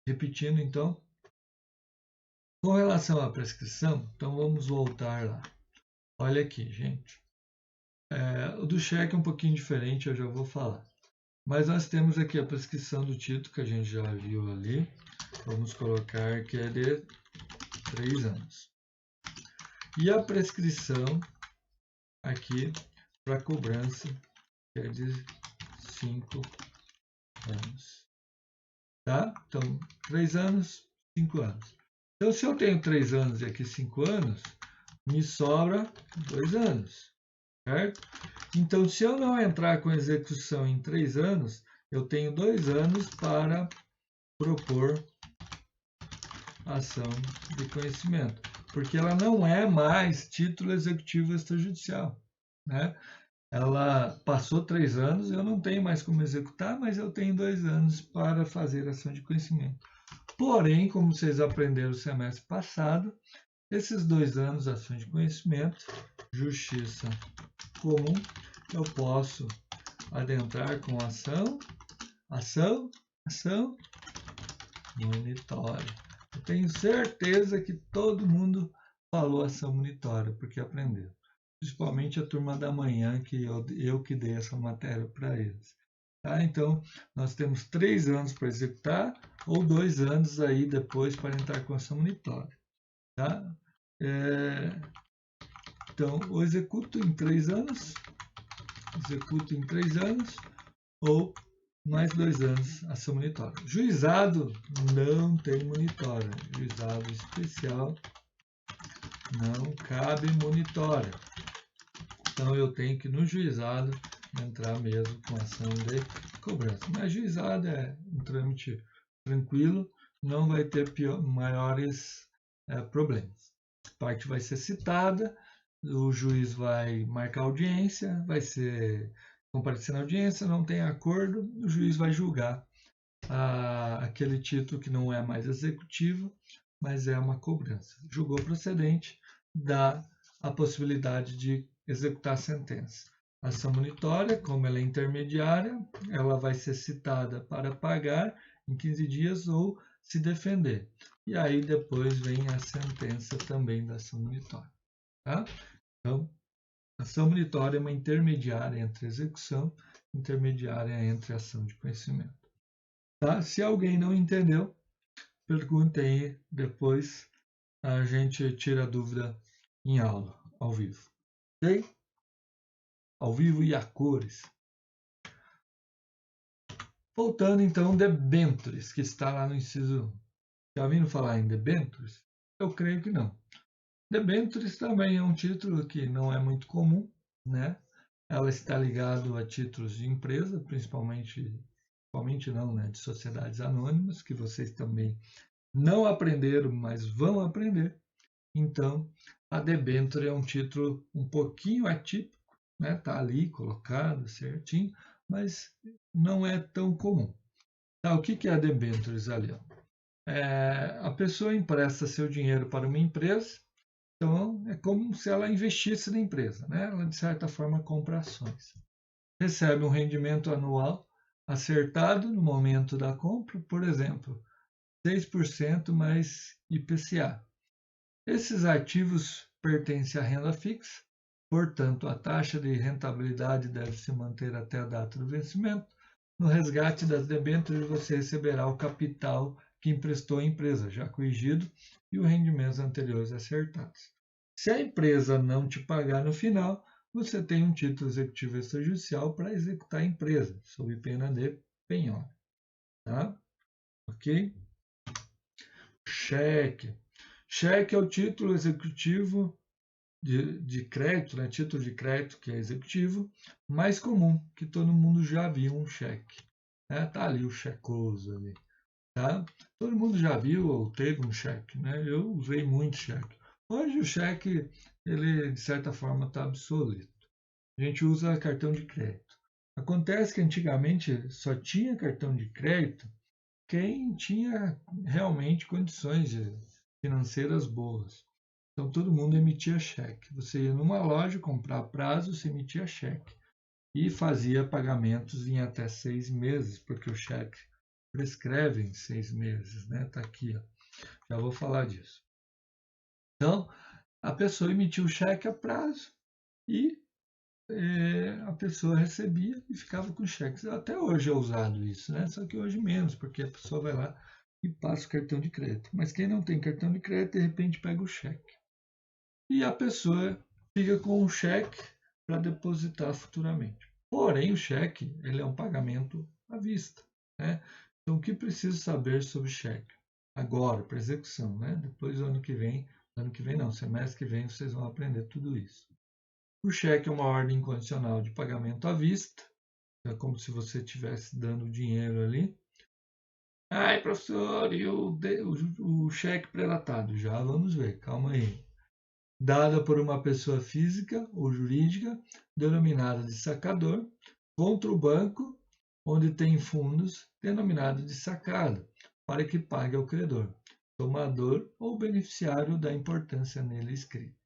Repetindo então, com relação à prescrição, então vamos voltar lá. Olha aqui, gente. O do cheque é um pouquinho diferente, eu já vou falar. Mas nós temos aqui a prescrição do título, que a gente já viu ali. Vamos colocar que é de 3 anos. E a prescrição aqui para cobrança que é de 5 anos. Tá? Então, 3 anos, 5 anos. Então, se eu tenho 3 anos e aqui 5 anos, me sobra 2 anos. Certo? Então, se eu não entrar com execução em 3 anos, eu tenho 2 anos para propor ação de conhecimento, porque ela não é mais título executivo extrajudicial, né? Ela passou 3 anos, eu não tenho mais como executar, mas eu tenho 2 anos para fazer ação de conhecimento. Porém, como vocês aprenderam no semestre passado, esses 2 anos de ação de conhecimento, justiça comum, eu posso adentrar com ação monitória. Eu tenho certeza que todo mundo falou ação monitória, porque aprendeu. Principalmente a turma da manhã, que eu que dei essa matéria para eles. Tá? Então, nós temos 3 anos para executar, ou 2 anos aí depois para entrar com ação monitória. Tá? Então, eu executo em 3 anos, ou mais 2 anos ação monitória. Juizado não tem monitória. Juizado especial não cabe monitória. Então eu tenho que no juizado entrar mesmo com ação de cobrança. Mas juizado é um trâmite tranquilo, não vai ter maiores problemas. A parte vai ser citada, o juiz vai marcar audiência, vai ser comparecer na audiência, não tem acordo, o juiz vai julgar aquele título que não é mais executivo, mas é uma cobrança. Julgou procedente, dá a possibilidade de executar a sentença. A ação monitória, como ela é intermediária, ela vai ser citada para pagar em 15 dias ou se defender. E aí depois vem a sentença também da ação monitória. Tá? Então, a ação monitória é uma intermediária entre execução, intermediária entre ação de conhecimento. Tá? Se alguém não entendeu, pergunte aí, depois a gente tira a dúvida em aula, ao vivo. Ok? Ao vivo e a cores. Voltando então, debêntures, que está lá no inciso. Já ouviram falar em debêntures? Eu creio que não. Debêntures também é um título que não é muito comum, né? Ela está ligada a títulos de empresa, principalmente não, né? De sociedades anônimas, que vocês também não aprenderam, mas vão aprender. Então, a debênture é um título um pouquinho atípico, né? Tá ali colocado certinho, mas não é tão comum. Tá, o que é a debêntures ali? A pessoa empresta seu dinheiro para uma empresa, então é como se ela investisse na empresa, né? Ela, de certa forma, compra ações. Recebe um rendimento anual acertado no momento da compra, por exemplo, 6% mais IPCA. Esses ativos pertencem à renda fixa, portanto, a taxa de rentabilidade deve se manter até a data do vencimento. No resgate das debêntures, você receberá o capital que emprestou à empresa, já corrigido, e os rendimentos anteriores acertados. Se a empresa não te pagar no final, você tem um título executivo extrajudicial para executar a empresa, sob pena de penhora. Tá? Ok? Cheque. Cheque é o título executivo de crédito, né? Título de crédito que é executivo, mais comum, que todo mundo já viu um cheque. Né? Tá ali o checoso ali. Tá? Todo mundo já viu ou teve um cheque, né? Eu usei muito cheque. Hoje o cheque, ele de certa forma está obsoleto. A gente usa cartão de crédito. Acontece que antigamente só tinha cartão de crédito quem tinha realmente condições financeiras boas. Então todo mundo emitia cheque. Você ia numa loja comprar prazo, você emitia cheque e fazia pagamentos em até 6 meses, porque o cheque prescreve em 6 meses, né? Tá aqui, ó. Já vou falar disso. Então a pessoa emitia o cheque a prazo e a pessoa recebia e ficava com cheques. Até hoje é usado isso, né? Só que hoje menos, porque a pessoa vai lá e passa o cartão de crédito. Mas quem não tem cartão de crédito, de repente pega o cheque. E a pessoa fica com um cheque para depositar futuramente. Porém, o cheque ele é um pagamento à vista, né? Então, o que preciso saber sobre cheque? Agora, para execução, né? Depois do ano que vem não, semestre que vem vocês vão aprender tudo isso. O cheque é uma ordem condicional de pagamento à vista, é como se você estivesse dando dinheiro ali. Ai, professor, e o cheque pré-datado? Já vamos ver, calma aí. Dada por uma pessoa física ou jurídica, denominada de sacador, contra o banco, onde tem fundos, denominado de sacado, para que pague ao credor, tomador ou beneficiário da importância nele escrita.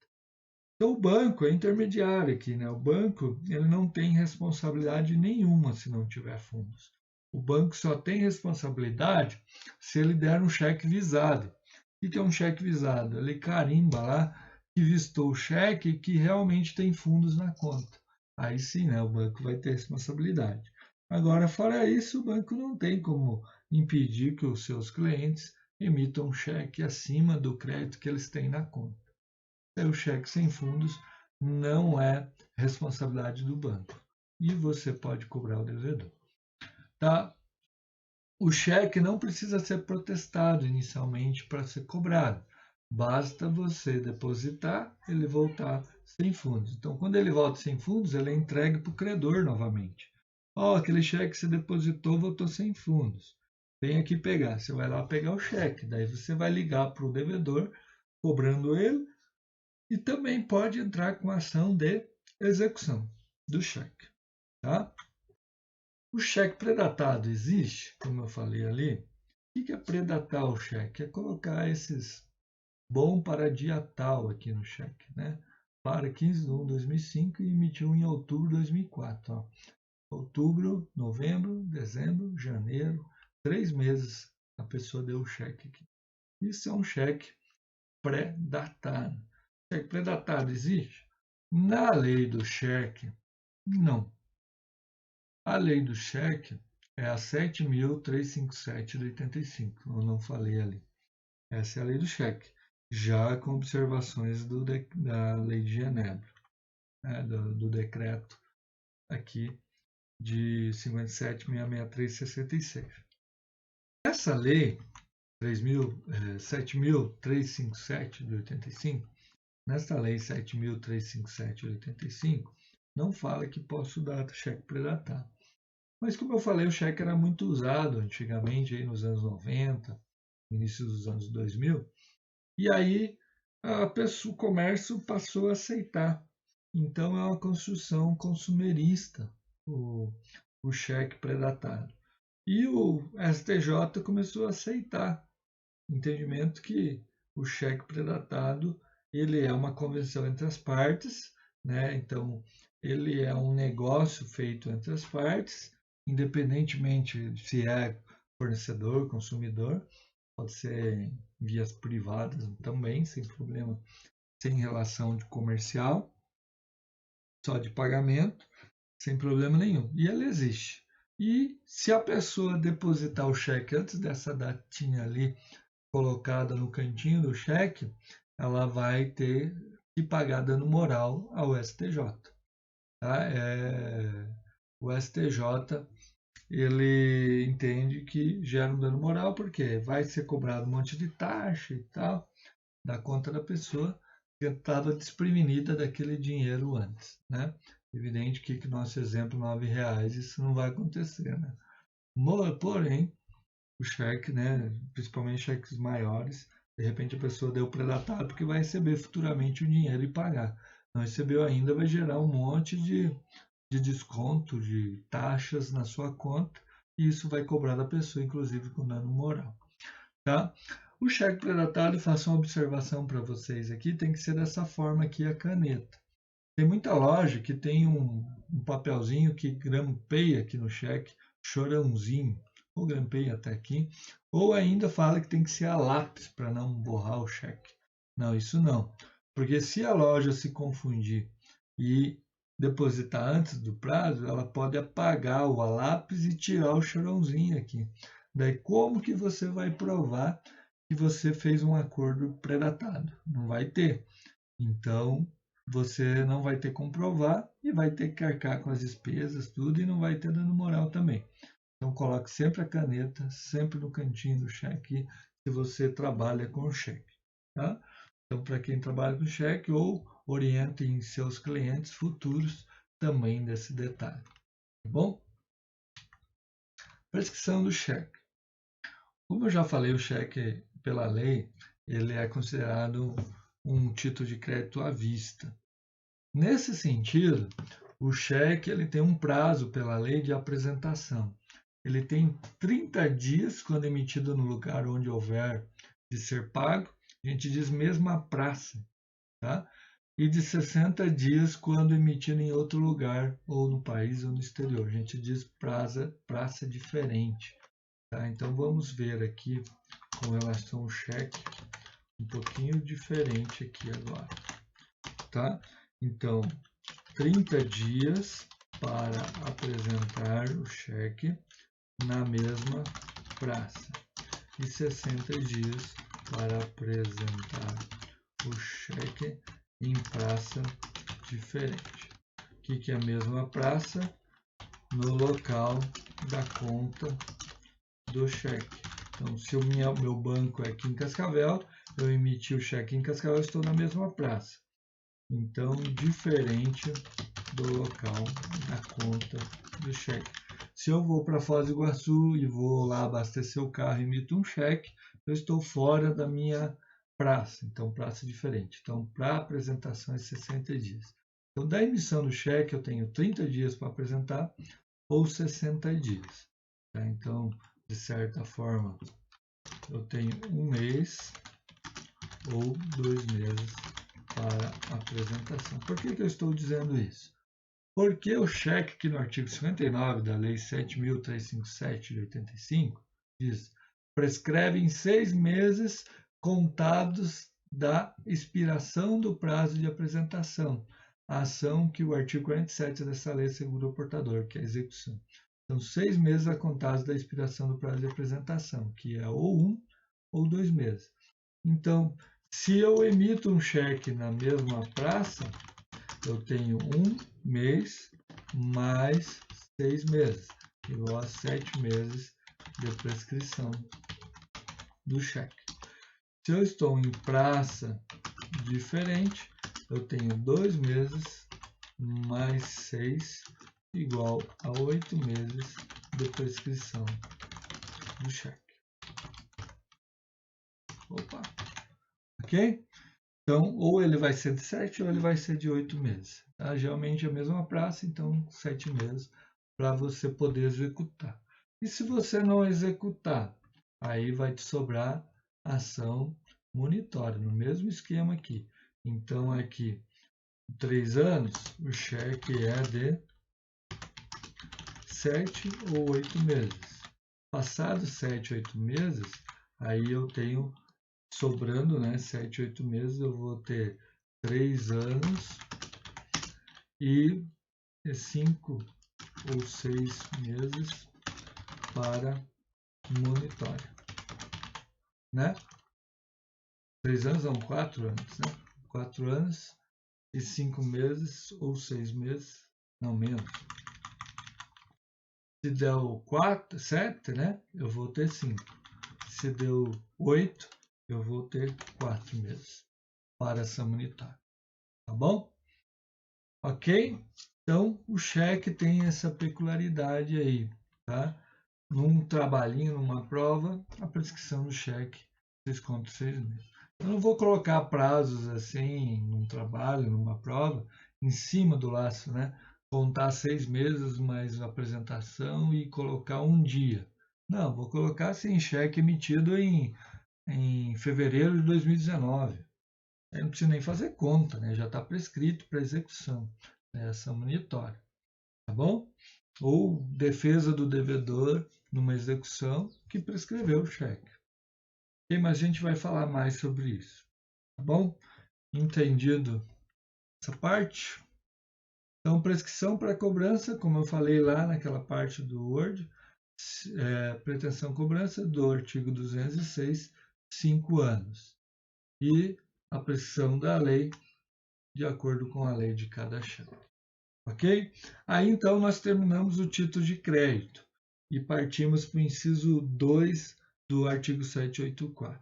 Então, o banco é intermediário aqui, né? O banco ele não tem responsabilidade nenhuma se não tiver fundos. O banco só tem responsabilidade se ele der um cheque visado. O que é um cheque visado? Ele carimba lá que vistou o cheque e que realmente tem fundos na conta. Aí sim, né? O banco vai ter responsabilidade. Agora, fora isso, o banco não tem como impedir que os seus clientes emitam um cheque acima do crédito que eles têm na conta. O cheque sem fundos não é responsabilidade do banco e você pode cobrar o devedor. Tá? O cheque não precisa ser protestado inicialmente para ser cobrado. Basta você depositar, ele voltar sem fundos. Então, quando ele volta sem fundos, ele é entregue para o credor novamente. Ó, aquele cheque que você depositou voltou sem fundos. Vem aqui pegar. Você vai lá pegar o cheque. Daí você vai ligar para o devedor, cobrando ele, e também pode entrar com ação de execução do cheque. Tá? O cheque predatado existe, como eu falei ali. O que é predatar o cheque? É colocar esses bom para dia tal aqui no cheque, né? Para 15/1/2005 e emitiu em outubro de 2004. Ó. Outubro, novembro, dezembro, janeiro, 3 meses a pessoa deu o cheque aqui. Isso é um cheque pré-datado. Cheque pré-datado existe? Na lei do cheque, não. A lei do cheque é a 7.357 de 85, eu não falei ali. Essa é a lei do cheque, já com observações da lei de Genebra, né, do decreto aqui de 57.663/66. Essa lei 7.357 de 85, nesta lei 7.357 de 85, não fala que posso dar cheque predatado. Mas, como eu falei, o cheque era muito usado antigamente, aí nos anos 90, início dos anos 2000, e aí o comércio passou a aceitar. Então, é uma construção consumerista, o cheque predatado. E o STJ começou a aceitar entendimento que o cheque predatado ele é uma convenção entre as partes, né? Então ele é um negócio feito entre as partes, independentemente se é fornecedor, consumidor, pode ser em vias privadas também, sem problema, sem relação de comercial, só de pagamento, sem problema nenhum. E ele existe. E se a pessoa depositar o cheque antes dessa datinha ali colocada no cantinho do cheque, ela vai ter que pagar dano moral ao STJ. tá? O STJ ele entende que gera um dano moral porque vai ser cobrado um monte de taxa e tal da conta da pessoa que estava desprevenida daquele dinheiro antes, né? Evidente que nosso exemplo R$ 9, isso não vai acontecer, né? Porém, o cheque, né, principalmente cheques maiores, de repente a pessoa deu predatado porque vai receber futuramente o dinheiro e pagar. Não recebeu ainda, vai gerar um monte de desconto, de taxas na sua conta, e isso vai cobrar da pessoa, inclusive com dano moral. Tá? O cheque predatário, faço uma observação para vocês aqui, tem que ser dessa forma aqui a caneta. Tem muita loja que tem um papelzinho que grampeia aqui no cheque, chorãozinho, ou grampeia até aqui, ou ainda fala que tem que ser a lápis para não borrar o cheque. Não, isso não. Porque se a loja se confundir e depositar antes do prazo, ela pode apagar o a lápis e tirar o chorãozinho aqui. Daí como que você vai provar que você fez um acordo predatado? Não vai ter. Então, você não vai ter como provar e vai ter que arcar com as despesas, tudo, e não vai ter dano moral também. Então, coloque sempre a caneta, sempre no cantinho do cheque, se você trabalha com cheque. Tá? Então, para quem trabalha com cheque, ou orientem seus clientes futuros também desse detalhe. Tá bom? Prescrição do cheque. Como eu já falei, o cheque, pela lei, ele é considerado um título de crédito à vista. Nesse sentido, o cheque ele tem um prazo pela lei de apresentação. Ele tem 30 dias quando emitido no lugar onde houver de ser pago, a gente diz mesma praça, tá? E de 60 dias quando emitido em outro lugar, ou no país ou no exterior. A gente diz praça diferente. Tá? Então vamos ver aqui com relação ao cheque, um pouquinho diferente aqui agora. Tá? Então, 30 dias para apresentar o cheque na mesma praça e 60 dias para apresentar o cheque em praça diferente. O que é a mesma praça? No local da conta do cheque. Então, se o meu banco é aqui em Cascavel, eu emiti o cheque em Cascavel, estou na mesma praça. Então, diferente do local da conta do cheque. Se eu vou para Foz do Iguaçu e vou lá abastecer o carro e emito um cheque, eu estou fora da minha praça. Então, praça diferente. Então, para apresentação é 60 dias. Então, da emissão do cheque, eu tenho 30 dias para apresentar ou 60 dias. Tá? Então, de certa forma, eu tenho um mês ou 2 meses para a apresentação. Por que eu estou dizendo isso? Porque o cheque que no artigo 59 da Lei 7.357 de 85 diz prescreve em 6 meses contados da expiração do prazo de apresentação a ação que o artigo 47 dessa lei assegura ao portador, que é a execução. Então, 6 meses a contados da expiração do prazo de apresentação, que é ou 1 ou 2 meses. Então, se eu emito um cheque na mesma praça, eu tenho 1 mês mais 6 meses, igual a 7 meses de prescrição do cheque. Se eu estou em praça diferente, eu tenho 2 meses mais 6 igual a 8 meses de prescrição do cheque. Opa! Ok? Então, ou ele vai ser de 7 ou ele vai ser de 8 meses. Tá? Geralmente é a mesma praça, então 7 meses para você poder executar. E se você não executar, aí vai te sobrar ação monitória, no mesmo esquema aqui. Então, aqui, 3 anos, o cheque é de 7 ou 8 meses. Passados 7, 8 meses, aí eu tenho sobrando, né, 7, 8 meses, eu vou ter 3 anos e 5 ou 6 meses para monitória, né? 3 anos não, 4 anos, né? 4 anos e 5 meses ou 6 meses não menos. Se deu 4, 7, né? Eu vou ter 5. Se deu 8, eu vou ter 4 meses para ação unitária. Tá bom? Ok? Então, o cheque tem essa peculiaridade aí, tá? Num trabalhinho, numa prova, a prescrição do cheque, 6 conto 6 meses. Eu não vou colocar prazos assim, num trabalho, numa prova, em cima do laço, né? Contar 6 meses mais a apresentação e colocar um dia. Não, vou colocar assim, cheque emitido em fevereiro de 2019. Aí não precisa nem fazer conta, né? Já está prescrito para execução, né? Ação monitória, tá bom? Ou defesa do devedor numa execução que prescreveu o cheque. Ok, mas a gente vai falar mais sobre isso, tá bom? Entendido essa parte? Então, prescrição para cobrança, como eu falei lá naquela parte do Word, pretensão cobrança do artigo 206, 5 anos. E a prescrição da lei, de acordo com a lei de cada cheque. Ok? Aí então nós terminamos o título de crédito e partimos para o inciso 2 do artigo 784.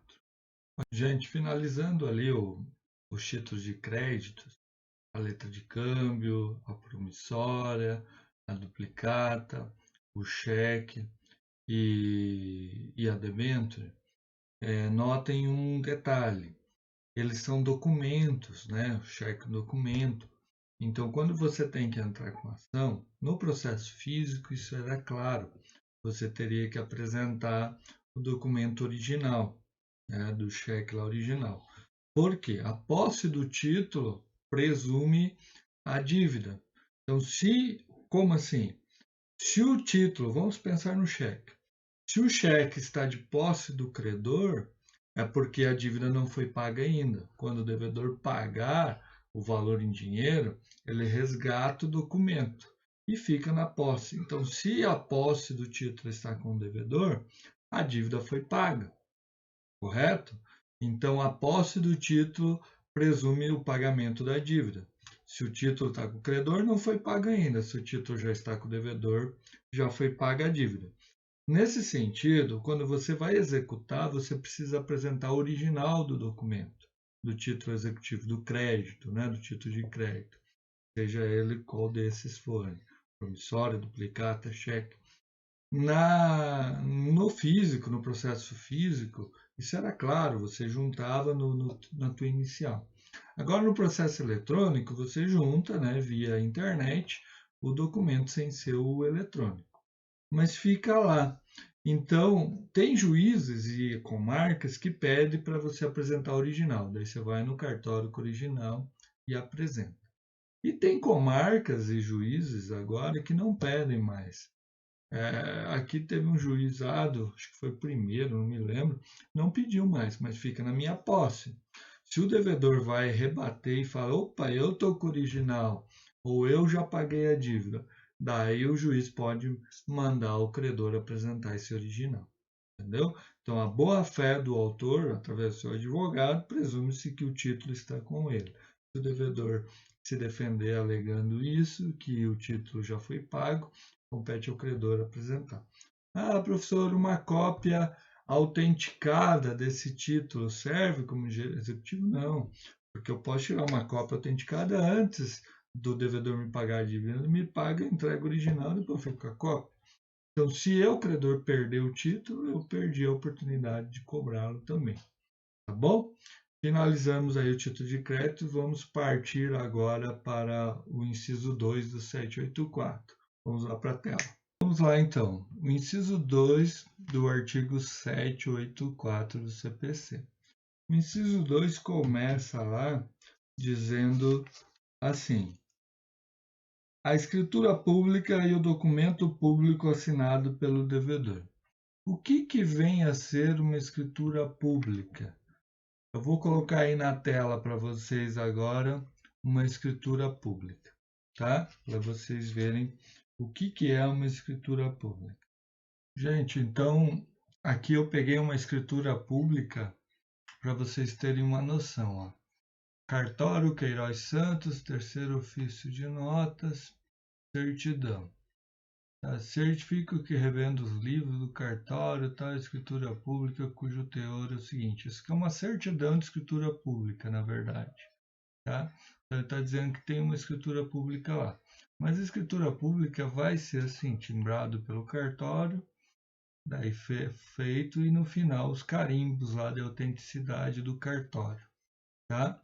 Gente, finalizando ali os títulos de crédito, a letra de câmbio, a promissória, a duplicata, o cheque e a debênture, notem um detalhe. Eles são documentos, né? O cheque é um documento. Então, quando você tem que entrar com ação, no processo físico, isso era claro. Você teria que apresentar o documento original, né, do cheque lá original. Por quê? A posse do título presume a dívida. Então, como assim? Se o título, vamos pensar no cheque. Se o cheque está de posse do credor, é porque a dívida não foi paga ainda. Quando o devedor pagar o valor em dinheiro, ele resgata o documento e fica na posse. Então, se a posse do título está com o devedor, a dívida foi paga, correto? Então, a posse do título presume o pagamento da dívida. Se o título está com o credor, não foi pago ainda. Se o título já está com o devedor, já foi paga a dívida. Nesse sentido, quando você vai executar, você precisa apresentar o original do documento, do título executivo, do crédito, né, do título de crédito, seja ele qual desses forem, promissória, duplicata, cheque. No físico, no processo físico, isso era claro, você juntava na tua inicial. Agora, no processo eletrônico, você junta, né, via internet, o documento sem ser o eletrônico. Mas fica lá. Então, tem juízes e comarcas que pedem para você apresentar o original. Daí você vai no cartório com o original e apresenta. E tem comarcas e juízes agora que não pedem mais. Aqui teve um juizado, acho que foi o primeiro, não me lembro, não pediu mais, mas fica na minha posse. Se o devedor vai rebater e fala, opa, eu estou com o original, ou eu já paguei a dívida, daí o juiz pode mandar o credor apresentar esse original. Entendeu? Então, a boa-fé do autor, através do seu advogado, presume-se que o título está com ele. Se o devedor se defender alegando isso, que o título já foi pago, compete ao credor apresentar. Ah, professor, uma cópia autenticada desse título serve como executivo? Não, porque eu posso tirar uma cópia autenticada antes do devedor me pagar a dívida. Ele me paga, entrega o original e depois fica com a cópia. Então, se eu, credor, perder o título, eu perdi a oportunidade de cobrá-lo também. Tá bom? Finalizamos aí o título de crédito. Vamos partir agora para o inciso 2 do 784. Vamos lá para a tela. Vamos lá, então. O inciso 2 do artigo 784 do CPC. O inciso 2 começa lá dizendo assim: a escritura pública e o documento público assinado pelo devedor. O que vem a ser uma escritura pública? Eu vou colocar aí na tela para vocês agora uma escritura pública, tá? Para vocês verem o que é uma escritura pública. Gente, então aqui eu peguei uma escritura pública para vocês terem uma noção. Ó. Cartório Queiroz Santos, terceiro ofício de notas, certidão. Tá? Certifico que revendo os livros do cartório, tal escritura pública, cujo teor é o seguinte. Isso aqui é uma certidão de escritura pública, na verdade. Tá? Então, ele está dizendo que tem uma escritura pública lá. Mas a escritura pública vai ser assim, timbrado pelo cartório, daí feito, e no final os carimbos lá de autenticidade do cartório. Tá?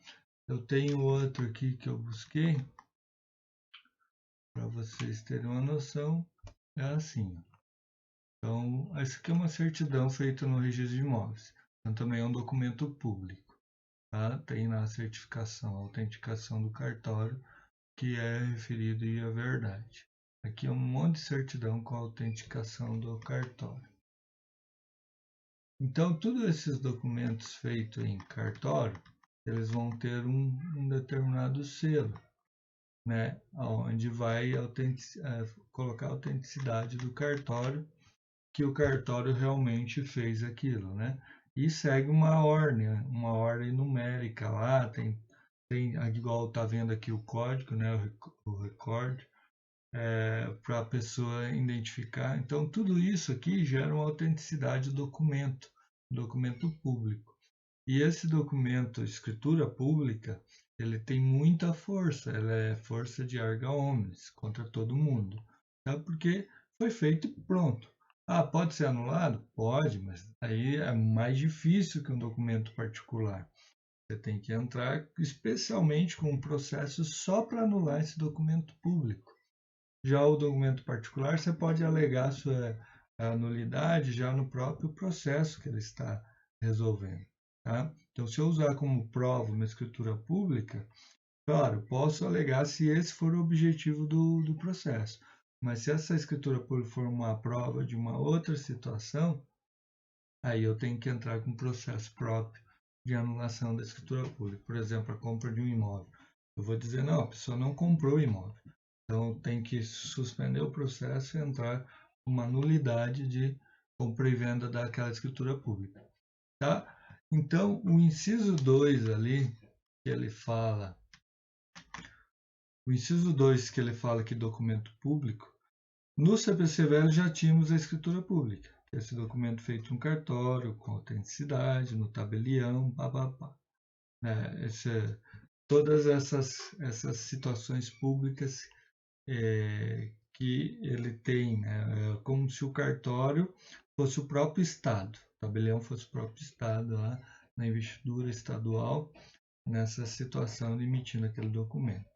Eu tenho outro aqui que eu busquei, para vocês terem uma noção, é assim. Então, essa aqui é uma certidão feita no registro de imóveis. Então, também é um documento público. Tá? Tem na certificação, a autenticação do cartório, que é referido e a verdade. Aqui é um monte de certidão com a autenticação do cartório. Então, todos esses documentos feitos em cartório, eles vão ter um determinado selo, né? Onde vai colocar a autenticidade do cartório, que o cartório realmente fez aquilo, né? E segue uma ordem numérica lá, tem igual tá vendo aqui o código, né? O recorde, para a pessoa identificar. Então, tudo isso aqui gera uma autenticidade do documento público. E esse documento, escritura pública, ele tem muita força, ela é força de erga omnes contra todo mundo, tá? Porque foi feito e pronto. Ah, pode ser anulado? Pode, mas aí é mais difícil que um documento particular. Você tem que entrar especialmente com um processo só para anular esse documento público. Já o documento particular, você pode alegar sua nulidade já no próprio processo que ele está resolvendo. Tá? Então, se eu usar como prova uma escritura pública, claro, posso alegar se esse for o objetivo do processo. Mas se essa escritura pública for uma prova de uma outra situação, aí eu tenho que entrar com um processo próprio de anulação da escritura pública. Por exemplo, a compra de um imóvel. Eu vou dizer, não, a pessoa não comprou o imóvel. Então, tem que suspender o processo e entrar com uma nulidade de compra e venda daquela escritura pública. Tá? Então, o inciso 2 ali, que ele fala, o inciso 2 que ele fala que documento público, no CPC velho já tínhamos a escritura pública, que é esse documento feito no cartório, com autenticidade, no tabelião, bababá. Todas essas situações públicas que ele tem, né? É como se o cartório fosse o próprio Estado, o tabelião fosse o próprio Estado lá na investidura estadual, nessa situação de emitindo aquele documento.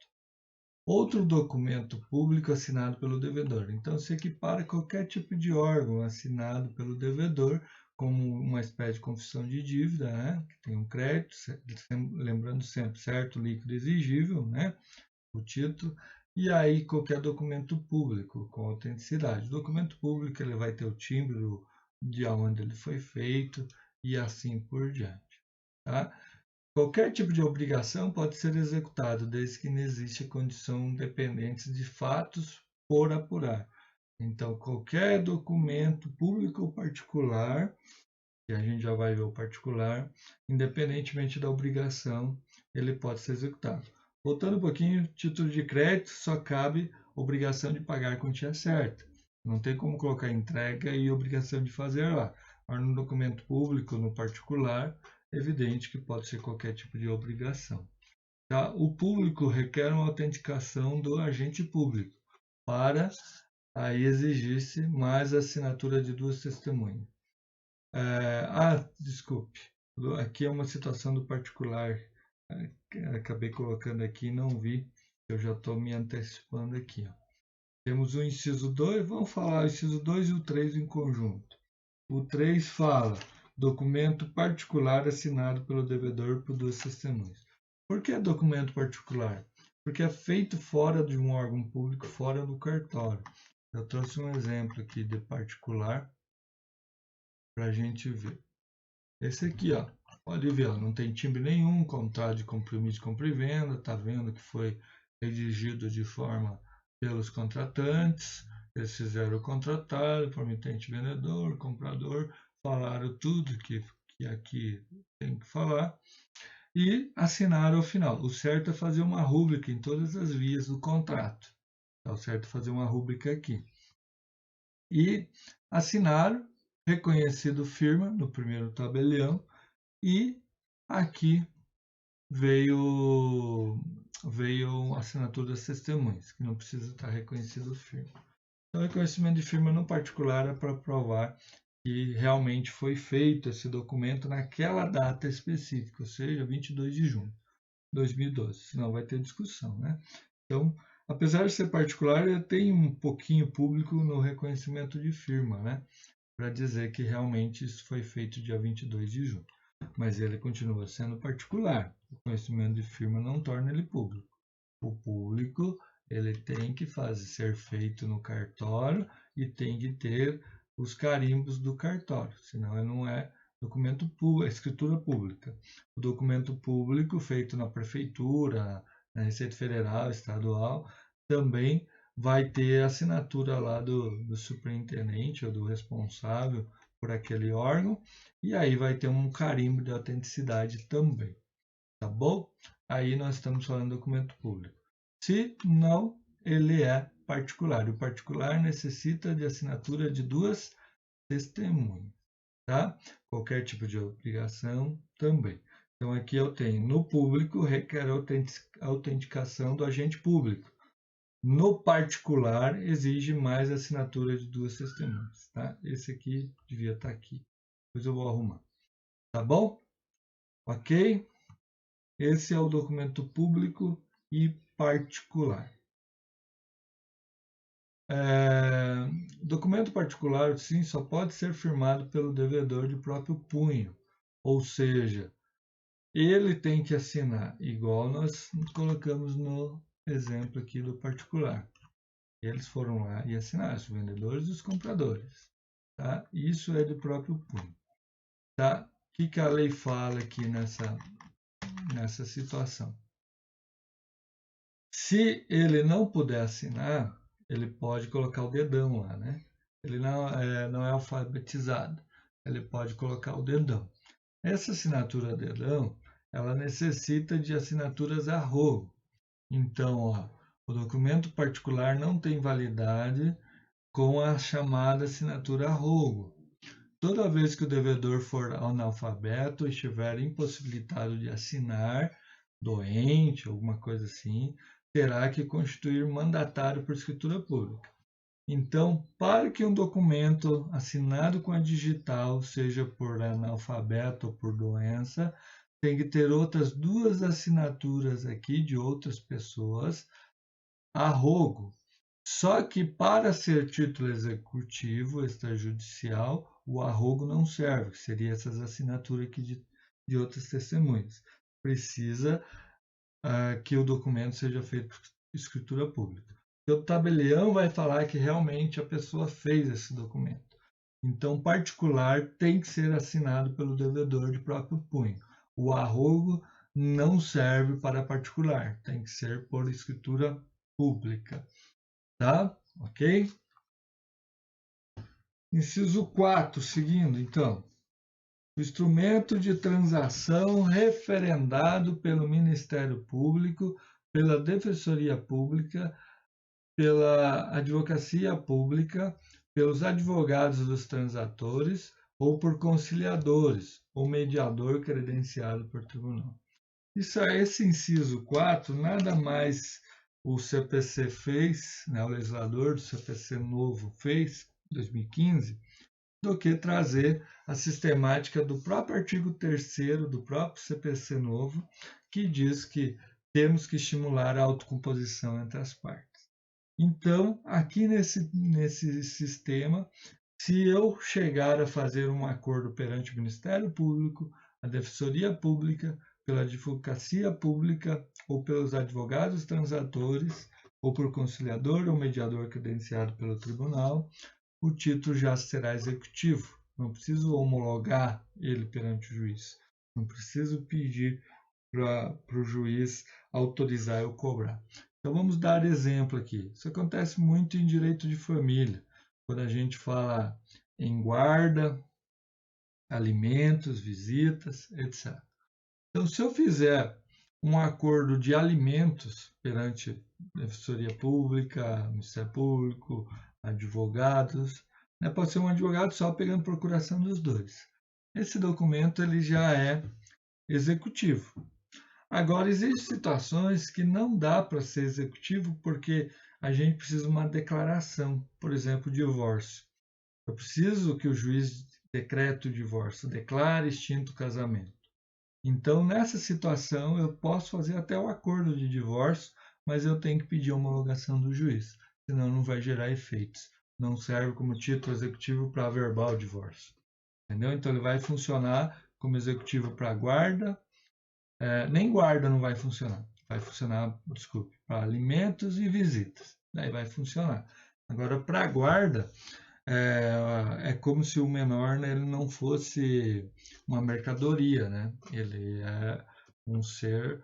Outro documento público assinado pelo devedor. Então, se equipara qualquer tipo de órgão assinado pelo devedor, como uma espécie de confissão de dívida, né? Que tem um crédito, lembrando sempre, certo, líquido exigível, né? O título, e aí qualquer documento público com autenticidade. O documento público ele vai ter o timbre de onde ele foi feito e assim por diante. Tá? Qualquer tipo de obrigação pode ser executado desde que não exista condição dependente de fatos por apurar. Então, qualquer documento público ou particular, que a gente já vai ver o particular, independentemente da obrigação, ele pode ser executado. Voltando um pouquinho, título de crédito só cabe obrigação de pagar a quantia certa. Não tem como colocar entrega e obrigação de fazer lá. Mas no documento público, no particular, é evidente que pode ser qualquer tipo de obrigação. Tá? O público requer uma autenticação do agente público para aí exigir-se mais a assinatura de duas testemunhas. Desculpe. Aqui é uma situação do particular. Acabei colocando aqui e não vi. Eu já estou me antecipando aqui. Ó. Temos o inciso 2. Vamos falar o inciso 2 e o 3 em conjunto. O 3 fala documento particular assinado pelo devedor por duas testemunhas. Por que documento particular? Porque é feito fora de um órgão público, fora do cartório. Eu trouxe um exemplo aqui de particular para a gente ver. Esse aqui, ó, pode ver, ó, não tem timbre nenhum, contrato de compromisso de compra e venda, tá vendo que foi redigido de forma pelos contratantes, eles fizeram o contratado, promitente vendedor, comprador, falaram tudo que aqui tem que falar e assinaram ao final. O certo é fazer uma rúbrica em todas as vias do contrato, Tá certo fazer uma rúbrica aqui. E assinaram, reconhecido firma no primeiro tabelião, e aqui veio a assinatura das testemunhas, que não precisa estar reconhecido firma. Então, o reconhecimento de firma no particular é para provar que realmente foi feito esse documento naquela data específica, ou seja, 22 de junho de 2012, senão vai ter discussão, né? Então, apesar de ser particular, ele tem um pouquinho público no reconhecimento de firma, né? Para dizer que realmente isso foi feito dia 22 de junho. Mas ele continua sendo particular. O conhecimento de firma não torna ele público. O público ele tem que ser feito no cartório e tem que ter os carimbos do cartório, senão ele não é documento público, é escritura pública. O documento público feito na prefeitura, na Receita Federal, estadual, também vai ter a assinatura lá do superintendente ou do responsável por aquele órgão, e aí vai ter um carimbo de autenticidade também, tá bom? Aí nós estamos falando de documento público. Se não, ele é particular. O particular necessita de assinatura de 2 testemunhas, tá? Qualquer tipo de obrigação também. Então aqui eu tenho no público requer autenticação do agente público. No particular exige mais assinatura de 2 testemunhas, tá? Esse aqui devia estar aqui. Depois eu vou arrumar. Tá bom? Ok? Esse é o documento público e particular. Documento particular, sim, só pode ser firmado pelo devedor de próprio punho, ou seja, ele tem que assinar, igual nós colocamos no exemplo aqui do particular. Eles foram lá e assinaram, os vendedores e os compradores. Tá? Isso é do próprio punho. Tá? O que a lei fala aqui nessa situação? Se ele não puder assinar, ele pode colocar o dedão lá, né? Ele não é alfabetizado, ele pode colocar o dedão. Essa assinatura dedão, ela necessita de assinaturas a rogo. Então, ó, o documento particular não tem validade com a chamada assinatura a rogo. Toda vez que o devedor for analfabeto ou estiver impossibilitado de assinar, doente, alguma coisa assim, terá que constituir mandatário por escritura pública. Então, para que um documento assinado com a digital, seja por analfabeto ou por doença, tem que ter outras 2 assinaturas aqui de outras pessoas a rogo. Só que para ser título executivo extrajudicial, o arrogo não serve, seria essas assinaturas aqui de outras testemunhas. Precisa que o documento seja feito por escritura pública. O tabelião vai falar que realmente a pessoa fez esse documento. Então, particular tem que ser assinado pelo devedor de próprio punho. O arrogo não serve para particular, tem que ser por escritura pública. Tá? Ok? Inciso 4, seguindo, então. O instrumento de transação referendado pelo Ministério Público, pela Defensoria Pública, pela Advocacia Pública, pelos advogados dos transatores ou por conciliadores ou mediador credenciado por tribunal. Esse inciso 4, nada mais o CPC fez, né, o legislador do CPC novo fez, 2015, do que trazer a sistemática do próprio artigo 3º do próprio CPC novo, que diz que temos que estimular a autocomposição entre as partes. Então, aqui nesse sistema, se eu chegar a fazer um acordo perante o Ministério Público, a Defensoria Pública, pela Advocacia Pública ou pelos advogados transatores, ou por conciliador ou mediador credenciado pelo tribunal, o título já será executivo. Não preciso homologar ele perante o juiz. Não preciso pedir para o juiz autorizar eu cobrar. Então vamos dar exemplo aqui. Isso acontece muito em direito de família, quando a gente fala em guarda, alimentos, visitas, etc. Então, se eu fizer um acordo de alimentos perante a Defensoria Pública, Ministério Público, advogados, né? Pode ser um advogado só pegando procuração dos dois. Esse documento ele já é executivo. Agora, existem situações que não dá para ser executivo porque a gente precisa de uma declaração, por exemplo, divórcio. Eu preciso que o juiz decrete o divórcio, declare extinto o casamento. Então, nessa situação, eu posso fazer até o acordo de divórcio, mas eu tenho que pedir a homologação do juiz, senão não vai gerar efeitos. Não serve como título executivo para averbar o divórcio. Entendeu? Então, ele vai funcionar como executivo para guarda, nem guarda não vai funcionar. Vai funcionar, desculpe, para alimentos e visitas. Daí vai funcionar. Agora, para guarda, é como se o menor, né, ele não fosse uma mercadoria, né? Ele é um ser